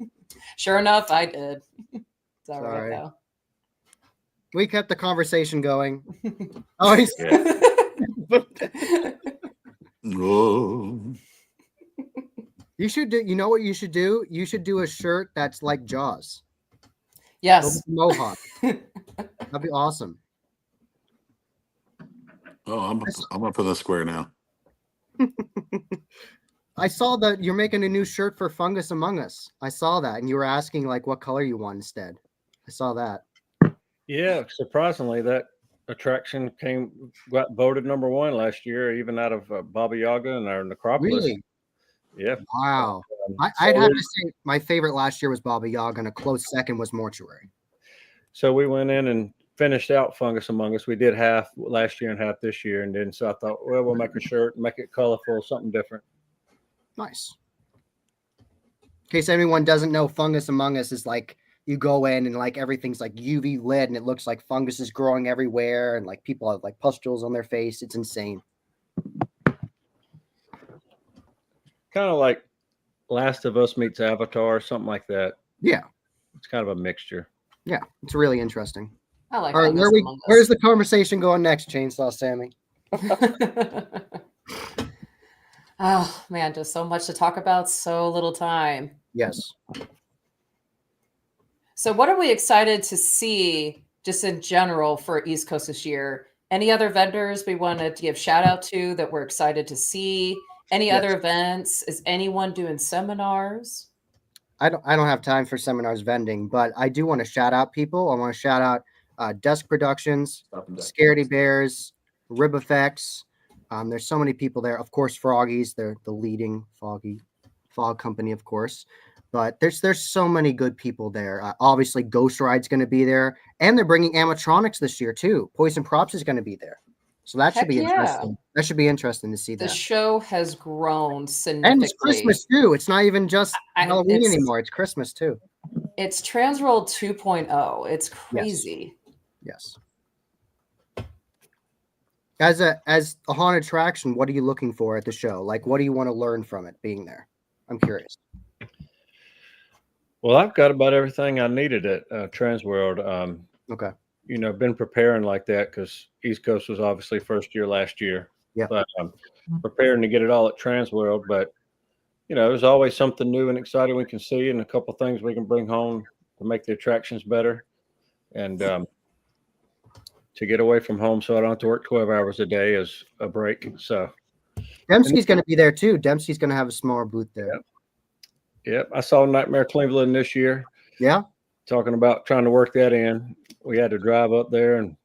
Sure enough, I did. It's all right, Sorry. though. We kept the conversation going. Oh, he's Whoa. You should do. You know what you should do? You should do a shirt that's like Jaws. Yes. Mohawk. That'd be awesome. Oh, I'm up in the square now. I saw that you're making a new shirt for Fungus Among Us. I saw that, and you were asking like what color you want instead. I saw that. Yeah, surprisingly, that attraction got voted #1 last year, even out of Baba Yaga and our necropolis. Really? Yeah. Wow. I'd have to say my favorite last year was Baba Yaga, and a close second was Mortuary. So we went in and finished out Fungus Among Us. We did half last year and half this year, and then so I thought, well, we'll make a shirt, make it colorful, something different. Nice. In case anyone doesn't know, Fungus Among Us is like you go in and like everything's like UV lit, and it looks like fungus is growing everywhere, and like people have like pustules on their face. It's insane. kind of like Last of Us meets Avatar, something like that. Yeah. It's kind of a mixture. Yeah, it's really interesting. I like All right, Among where's the conversation going next, Chainsaw Sammy? Oh man, just so much to talk about, so little time. Yes. So what are we excited to see just in general for East Coast this year? Any other vendors we wanted to give shout out to that we're excited to see? Any other events? Is anyone doing seminars? I don't have time for seminars vending, but I do want to shout out people. I want to shout out Dusk Productions, Scaredy Bears, Rib Effects. There's so many people there. Of course, Froggies. They're the leading fog company, of course. But there's so many good people there. Obviously, Ghost Ride's going to be there, and they're bringing animatronics this year too. Poison Props is going to be there, so that should be interesting. That should be interesting to see. The show has grown significantly, and it's Christmas too. It's not even just Halloween anymore. It's Christmas too. It's Transworld 2.0. It's crazy. Yes. As a haunted attraction, what are you looking for at the show? Like, what do you want to learn from it being there? I'm curious. Well, I've got about everything I needed at Transworld. Okay. You know, been preparing like that because East Coast was obviously first year last year. Yeah. But preparing to get it all at Transworld. But, you know, there's always something new and exciting we can see and a couple things we can bring home to make the attractions better. And to get away from home so I don't have to work 12 hours a day is a break. So Dempsey's going to be there too. Dempsey's going to have a smaller booth there. Yep. I saw Nightmare Cleveland this year. Yeah. Talking about trying to work that in. We had to drive up there and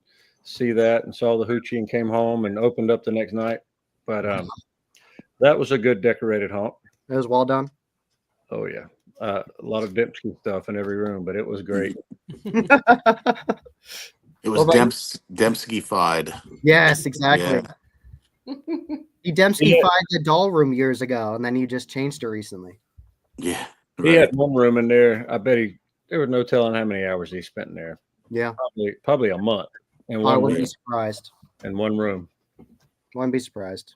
see that and saw the hoochie and came home and opened up the next night. But that was a good decorated haunt. It was well done. Oh, yeah. A lot of Dempsey stuff in every room, but it was great. It was Dempsey-fied. Yes, exactly. Yeah. He Dempsey-fied the doll room years ago, and then he just changed it recently. Yeah. Right. He had one room in there. I bet there was no telling how many hours he spent in there. Yeah. Probably a month. In I wouldn't be surprised. In one room. Wouldn't be surprised.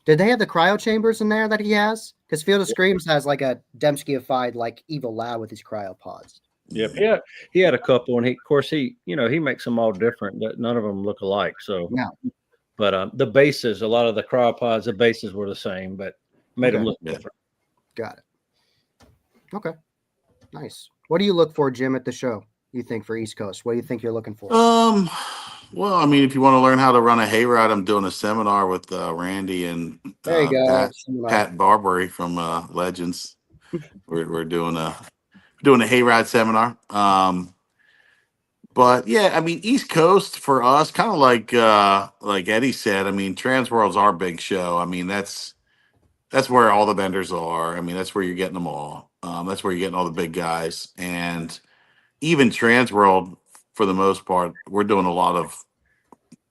Did they have the cryo chambers in there that he has? Because Field of Screams has like a Dembski-ified like evil lab with these cryopods. Yep. Yeah. He had a couple, and he makes them all different. None of them look alike. So yeah. But the bases, a lot of the cryopods, the bases were the same, but made them look different. Got it. Okay. Nice. What do you look for, Jim, at the show? You think for East Coast? What do you think you're looking for? Well, I mean, if you want to learn how to run a hayride, I'm doing a seminar with Randy and there you go. Pat Barbary from Legends. We're doing a hayride seminar. But yeah, I mean, East Coast for us, kind of like Eddie said. I mean, Transworld's our big show. I mean, that's where all the vendors are. I mean, that's where you're getting them all. That's where you're getting all the big guys. And even Transworld, for the most part, we're doing a lot of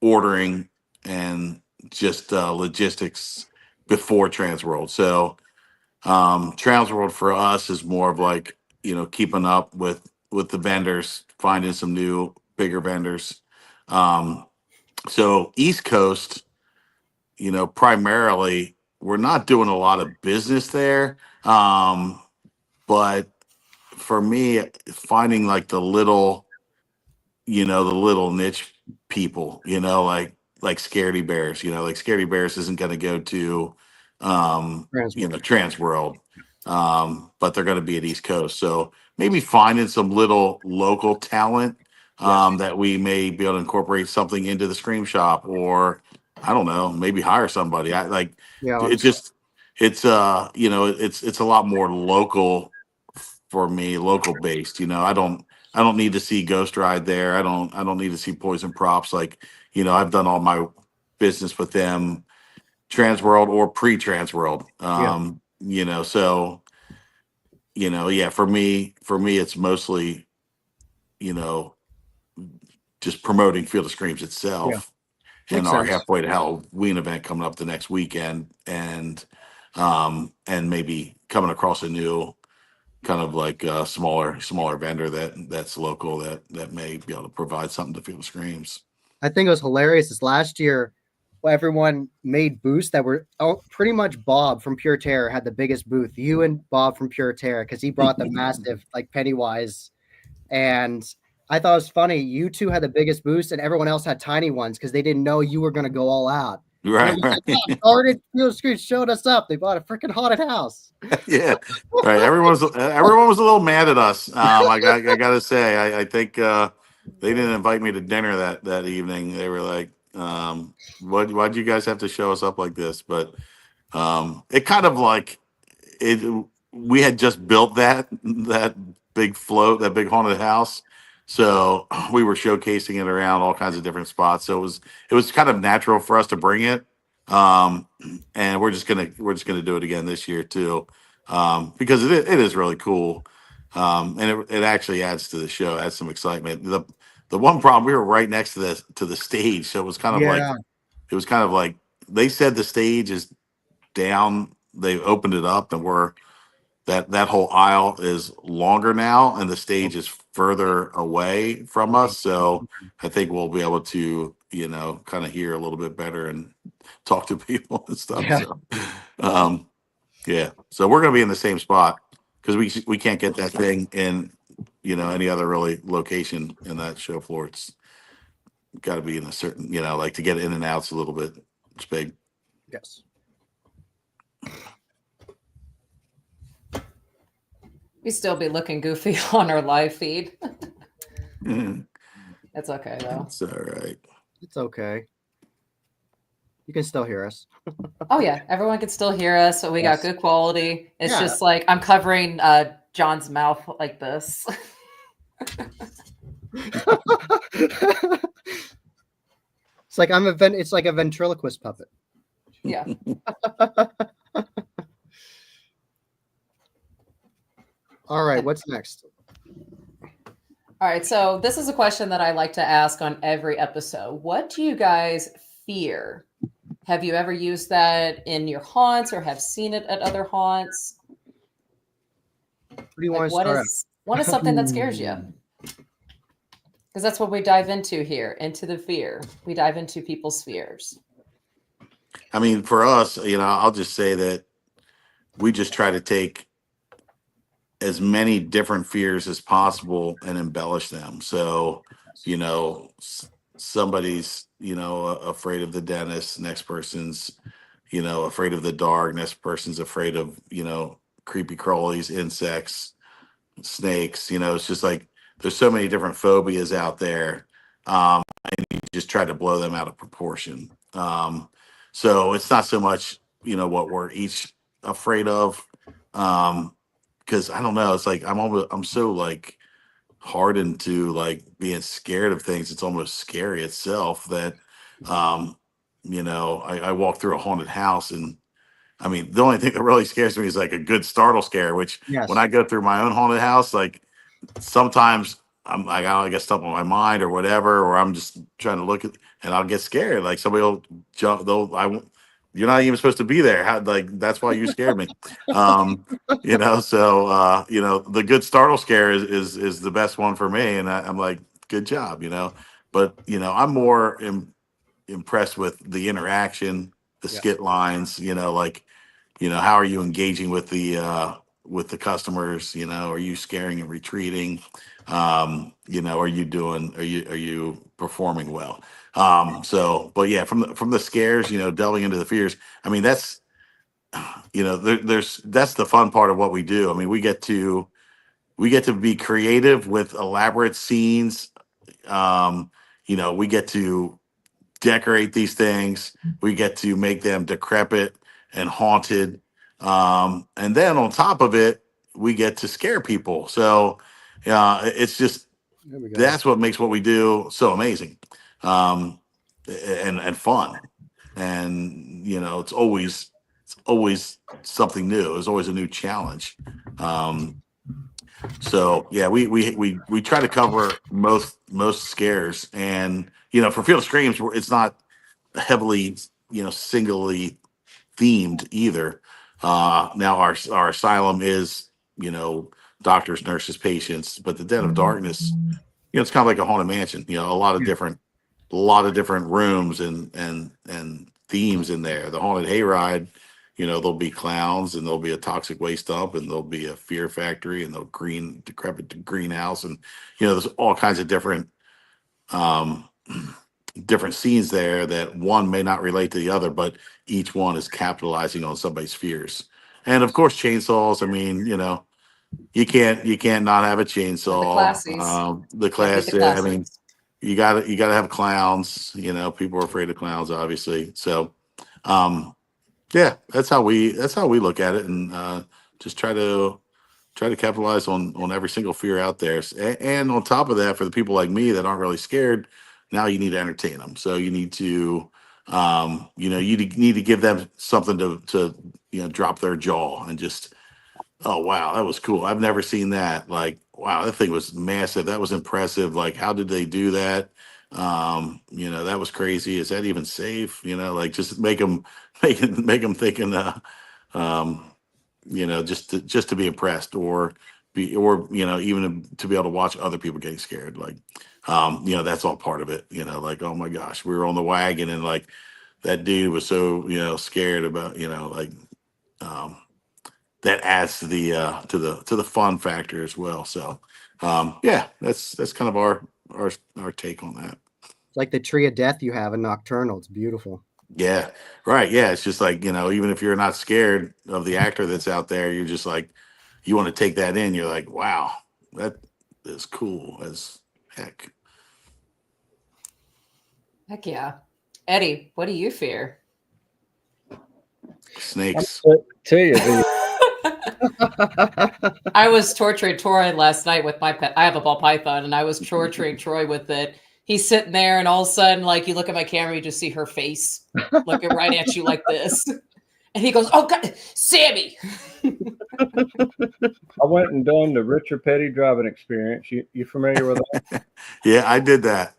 ordering and just logistics before Transworld. So Transworld for us is more of like, keeping up with the vendors, finding some new bigger vendors. So East Coast, primarily, we're not doing a lot of business there. But for me, finding like the little niche people, like Scaredy Bears, like Scaredy Bears isn't going to go to, Transworld, but they're going to be at East Coast. So maybe finding some little local talent that we may be able to incorporate something into the Scream Shop, or I don't know, maybe hire somebody. It's a lot more local for me, local based. I don't need to see Ghost Ride there. I don't need to see Poison Props. Like, I've done all my business with them, Transworld or pre-Transworld. For me, it's mostly, just promoting Field of Screams itself and our Halfway to Halloween event coming up the next weekend, and maybe coming across a new kind of like a smaller vendor that's local that may be able to provide something to Field of Screams. I think it was hilarious. This last year, everyone made booths that were pretty much Bob from Pure Terror had the biggest booth. You and Bob from Pure Terror, because he brought the massive like Pennywise, and I thought it was funny. You two had the biggest booths, and everyone else had tiny ones because they didn't know you were going to go all out. Right. Started Field Street showed us up. They bought a freaking haunted house. Yeah. Right. Everyone was a little mad at us. I gotta say, I think they didn't invite me to dinner that evening. They were like, why'd you guys have to show us up like this? But it kind of like it. We had just built that big float, that big haunted house, so we were showcasing it around all kinds of different spots. So it was kind of natural for us to bring it, and we're just gonna do it again this year too, because it is really cool, and it actually adds to the show, adds some excitement. The one problem, we were right next to the stage, so it was kind of like they said the stage is down. They opened it up, and that whole aisle is longer now, and the stage is further away from us. So I think we'll be able to, kind of hear a little bit better and talk to people and stuff. Yeah. So, so we're going to be in the same spot because we can't get that thing in, any other really location in that show floor. It's got to be in a certain, like to get in and out's a little bit, it's big. Yes. We still be looking goofy on our live feed. Mhm. It's okay though. It's all right. It's okay. You can still hear us. Oh yeah, everyone can still hear us. So we got good quality. It's Yeah. just like I'm covering John's mouth like this. It's like it's like a ventriloquist puppet. Yeah. All right, what's next? All right, so this is a question that I like to ask on every episode. What do you guys fear? Have you ever used that in your haunts or have seen it at other haunts? What do you want to start? What is something that scares you? Because that's what we dive into here, into the fear. We dive into people's fears. I mean, for us, I'll just say that we just try to take as many different fears as possible and embellish them. So, somebody's, afraid of the dentist, next person's, afraid of the dark, next person's afraid of, creepy crawlies, insects, snakes. It's just like there's so many different phobias out there. And you just try to blow them out of proportion. So it's not so much, what we're each afraid of. Because I don't know, it's like I'm so like hardened to like being scared of things. It's almost scary itself that I walk through a haunted house, and I mean the only thing that really scares me is like a good startle scare, which when I go through my own haunted house, like sometimes I'm like, I get stuff on my mind or whatever, or I'm just trying to look at and I'll get scared. Like somebody will jump, you're not even supposed to be there. That's why you scared me. So the good startle scare is the best one for me. And I'm like, good job, but I'm more impressed with the interaction, the skit lines, how are you engaging with the customers, are you scaring and retreating? Are you performing well? But yeah, from the scares, delving into the fears. I mean, that's, that's the fun part of what we do. I mean, we get to be creative with elaborate scenes. We get to decorate these things. We get to make them decrepit and haunted. And then on top of it, we get to scare people. So it's just, that's what makes what we do so amazing, and fun. And it's always something new. There's always a new challenge. So yeah, we try to cover most scares, and for Field of Screams, it's not heavily singly themed either. Now our asylum is doctors, nurses, patients, but the Den of Darkness, it's kind of like a haunted mansion. A lot of different a lot of different rooms and themes in there. The haunted hayride, there'll be clowns, and there'll be a toxic waste dump, and there'll be a fear factory, and the decrepit greenhouse, and there's all kinds of different um different scenes there that one may not relate to the other, but each one is capitalizing on somebody's fears. And of course, chainsaws. I mean, you can't not have a chainsaw. classies. The Can't beat class. the Yeah, I mean, classics. you gotta have clowns. People are afraid of clowns, obviously. So, um, yeah, that's how we look at it, and just try to capitalize on every single fear out there. And on top of that, for the people like me that aren't really scared, now you need to entertain them. So you need to, need to give them something to drop their jaw and just, oh wow, that was cool. I've never seen that. Like, wow, that thing was massive. That was impressive. Like, how did they do that? That was crazy. Is that even safe? Like, just make them make them thinking um just to be impressed, or even to be able to watch other people getting scared. Like, that's all part of it. Like, oh my gosh, we were on the wagon, and like that dude was so scared about like, um that adds to the fun factor as well. So, yeah, that's kind of our take on that. It's like the tree of death you have in Nocturnal. It's beautiful. Yeah, right. Yeah, it's just like, even if you're not scared of the actor that's out there, you're just like, you want to take that in. You're like, wow, that is cool as heck. Heck yeah. Eddie, what do you fear? Snakes. Tell you, I was torturing Troy last night with my pet. I have a ball python, and I was torturing Troy with it. He's sitting there, and all of a sudden, like, you look at my camera, you just see her face looking right at you like this. And he goes, "Oh God, Sammy!" I went and done the Richard Petty driving experience. You familiar with that? Yeah, I did that.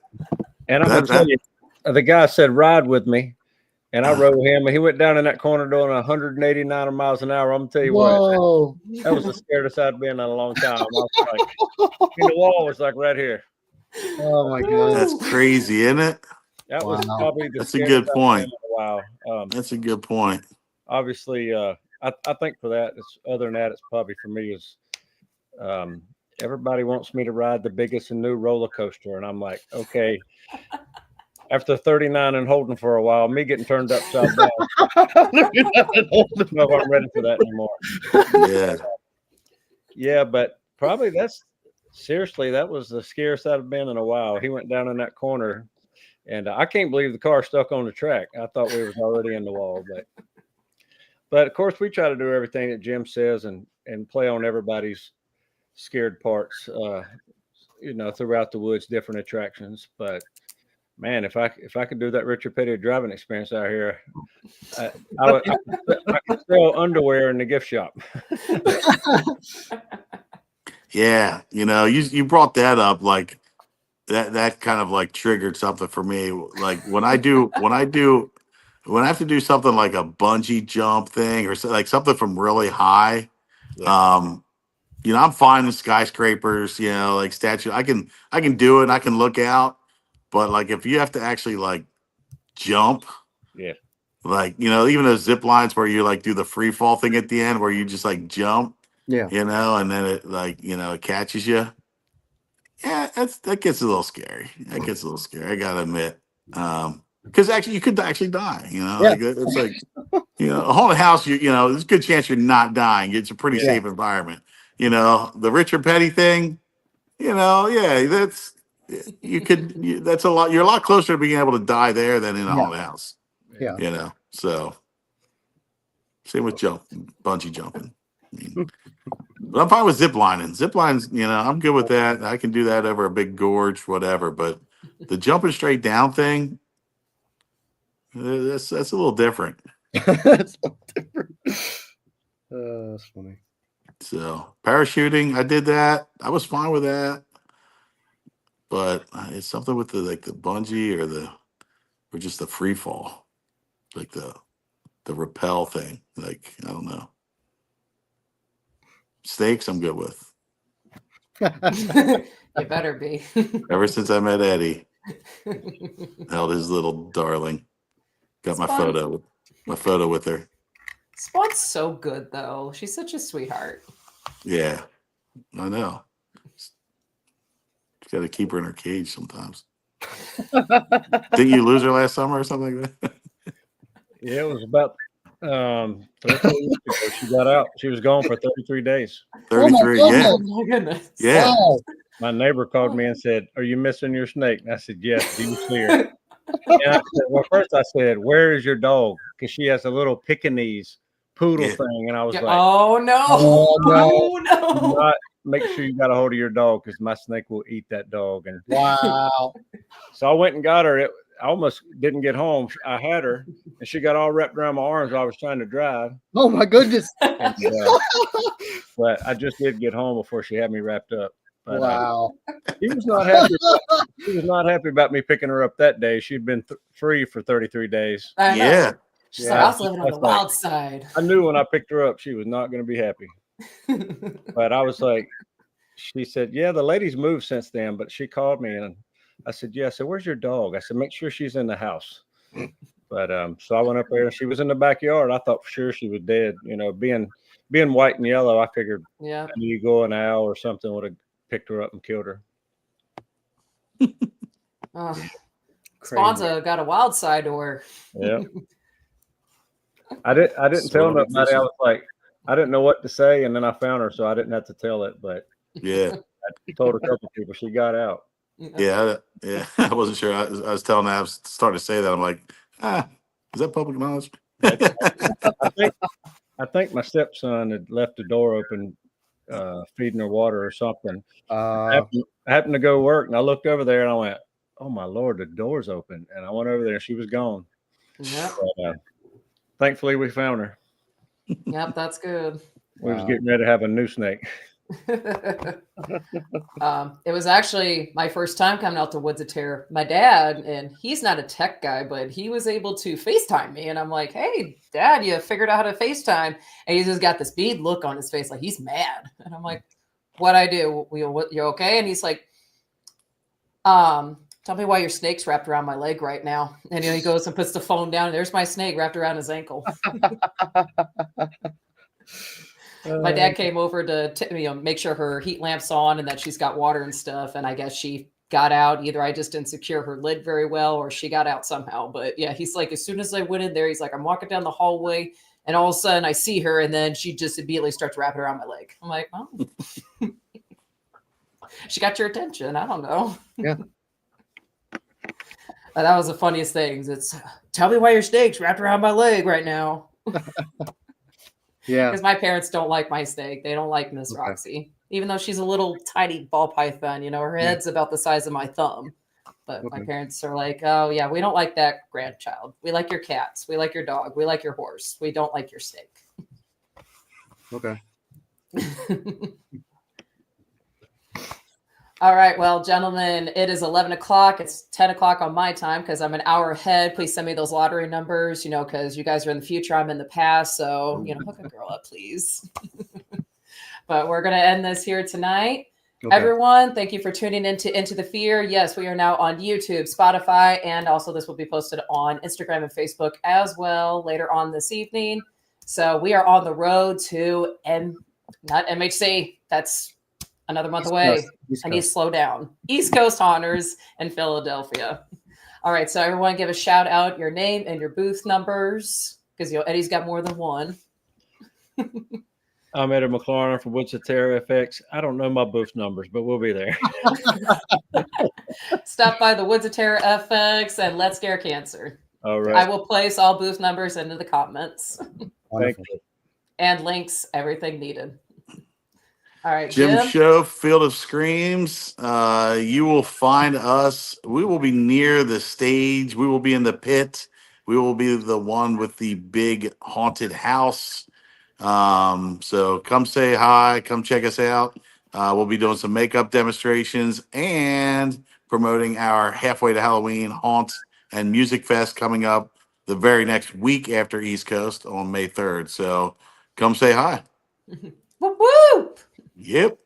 And I'm gonna tell you, the guy said ride with me, and I rode him. And he went down in that corner doing 189 miles an hour. I'm gonna tell you Whoa. what, that was the scariest I'd been in a long time. I was like, the wall was like right here. Oh my God. That's crazy, isn't it? That was Wow. probably the That's a scariest good I've point. been in a while. That's a good point. Obviously, I think for that, other than that, it's probably for me is everybody wants me to ride the biggest and new roller coaster, and I'm like, okay. After 39 and holding for a while, me getting turned upside down, I don't know if I'm ready for that anymore. Yeah. Yeah, but probably that was the scariest I've been in a while. He went down in that corner, and I can't believe the car stuck on the track. I thought we was already in the wall, but of course we try to do everything that Jim says and play on everybody's scared parts, throughout the woods, different attractions. But man, if I could do that Richard Petty driving experience out here, I could sell underwear in the gift shop. Yeah, you brought that up, like that kind of like triggered something for me. Like when I have to do something like a bungee jump thing, or like something from really high. Yeah. I'm fine with skyscrapers, like statue. I can do it and I can look out, but like if you have to actually like jump, Yeah. like, even those zip lines where you like do the free fall thing at the end where you just like jump, Yeah. and then it like, it catches you. Yeah, that gets a little scary. I gotta admit. Because actually you could actually die, like it's like, a haunted house, there's a good chance you're not dying. It's a pretty safe environment. The Richard Petty thing, yeah, that's that's a lot. You're a lot closer to being able to die there than in a haunted house. Yeah. So same with bungee jumping. I mean, but I'm fine with zip lining. Zip lines, I'm good with that. I can do that over a big gorge, whatever. But the jumping straight down thing, that's a little different. That's so different. That's funny. So parachuting, I did that. I was fine with that. But it's something with the bungee or just the free fall, like the rappel thing. Like, I don't know. Snakes, I'm good with. You better be. Ever since I met Eddie, Held his little darling. Got my Spawn. photo with her. Spawn's so good though. She's such a sweetheart. Yeah, I know. Got to keep her in her cage sometimes. Didn't you lose her last summer or something like that? Yeah, it was about 3 or 4 weeks ago. She got out. She was gone for 33 days. 33. Oh my Yeah. Oh my goodness. Yeah. Wow. My neighbor called me and said, "Are you missing your snake?" And I said, "Yes. Do you see her?" And I said, well, first I said, "Where is your dog?" Because she has a little Pekingese poodle Yeah. thing, and I was Yeah, like, oh no. Oh, no. Oh "Do no. not make sure you got a hold of your dog because my snake will eat that dog." And Wow. so I went and got her. I almost didn't get home. I had her, and she got all wrapped around my arms while I was trying to drive. Oh my goodness. And, but I just did get home before she had me wrapped up. But, Wow. he was not happy. He was not happy about me picking her up that day. She'd been free for 33 days. I know. Yeah. She's Yeah. like, I was living on the That's like- wild side. I knew when I picked her up, she was not going to be happy. But I was like, she said, "Yeah, the lady's moved since then." But she called me and I said, "Yeah." I said, "Where's your dog?" I said, "Make sure she's in the house." But so I went up there and she was in the backyard. I thought for sure she was dead. You know, being white and yellow, I figured Yeah. an eagle, an owl, or something would have picked her up and killed her. Oh, Crazy. Sponza got a wild side to her. Yeah. I didn't tell Sort of nobody. I was like, I didn't know what to say, and then I found her, so I didn't have to tell it. But Yeah. I told a couple people. She got out. Yeah. Yeah. I wasn't sure. I was telling her, I was starting to say that. I'm like, is that public knowledge? I think my stepson had left the door open, feeding her water or something. I happened to go work, and I looked over there, and I went, "Oh my Lord, the door's open!" And I went over there, and she was gone. Yep. But, thankfully, we found her. Yep, that's good. We was getting ready to have a new snake. It was actually my first time coming out to Woods of Terror. My dad, and he's not a tech guy, but he was able to FaceTime me. And I'm like, "Hey, Dad, you figured out how to FaceTime." And he's just got this bead look on his face, like he's mad. And I'm like, "What I do? You okay?" And he's like, "Tell me why your snake's wrapped around my leg right now." And he goes and puts the phone down. And there's my snake wrapped around his ankle. My dad came over to make sure her heat lamp's on and that she's got water and stuff. And I guess she got out. Either I just didn't secure her lid very well, or she got out somehow. But yeah, he's like, as soon as I went in there, he's like, I'm walking down the hallway, and all of a sudden I see her, and then she just immediately starts wrapping around my leg. I'm like, oh, she got your attention. I don't know. Yeah. That was the funniest thing. It's tell me why your snake's wrapped around my leg right now. Yeah. Because my parents don't like my snake. They don't like Miss Roxy, even though she's a little tiny ball python. You know, her head's about the size of my thumb. But my parents are like, "Oh yeah, we don't like that grandchild. We like your cats. We like your dog. We like your horse. We don't like your snake." Okay. All right, well, gentlemen, it is 11 o'clock. It's 10 o'clock on my time because I'm an hour ahead. Please send me those lottery numbers, because you guys are in the future. I'm in the past. So, hook a girl up, please. But we're going to end this here tonight. Okay. Everyone, thank you for tuning into the Fear. Yes, we are now on YouTube, Spotify, and also this will be posted on Instagram and Facebook as well later on this evening. So we are on the road to not MHC. That's another month away. I need to slow down. East Coast Honors in Philadelphia. All right, so everyone give a shout out, your name and your booth numbers, because Eddie's got more than one. I'm Eddie McLaurin from Woods of Terror FX. I don't know my booth numbers, but we'll be there. Stop by the Woods of Terror FX and Let's Scare Cancer. All right. I will place all booth numbers into the comments. Thank you. And links, everything needed. All right, Jim Show, Field of Screams. You will find us. We will be near the stage. We will be in the pit. We will be the one with the big haunted house. So come say hi. Come check us out. We'll be doing some makeup demonstrations and promoting our Halfway to Halloween Haunt and Music Fest coming up the very next week after East Coast on May 3rd. So come say hi. Whoop, whoop. Yep.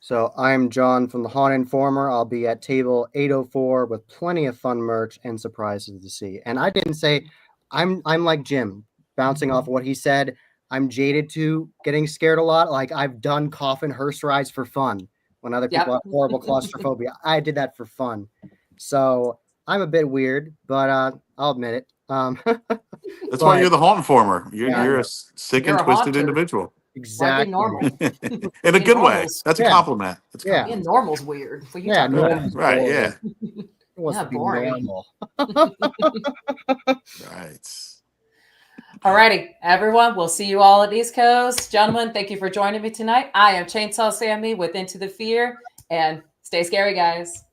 So I'm John from the Haunt Informer. I'll be at table 804 with plenty of fun merch and surprises to see. And I didn't say I'm like Jim, bouncing off what he said. I'm jaded to getting scared a lot. Like I've done coffin hearse rides for fun. When other people have horrible claustrophobia, I did that for fun. So I'm a bit weird, but I'll admit it. That's why you're the Haunt Informer. You're a sick You're and a twisted haunter. individual. Exactly. Normal. In a Being good way. normal's- That's a Yeah. compliment. That's a Yeah. compliment. Being normal's weird. What you Yeah, talking Right, about? right, yeah. It wants Yeah, to be boring. normal. Right. Alrighty, everyone. We'll see you all at East Coast. Gentlemen, thank you for joining me tonight. I am Chainsaw Sammy with Into the Fear, and stay scary, guys.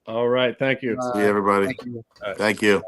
All right. Thank you. See you, everybody. Thank you. Thank you.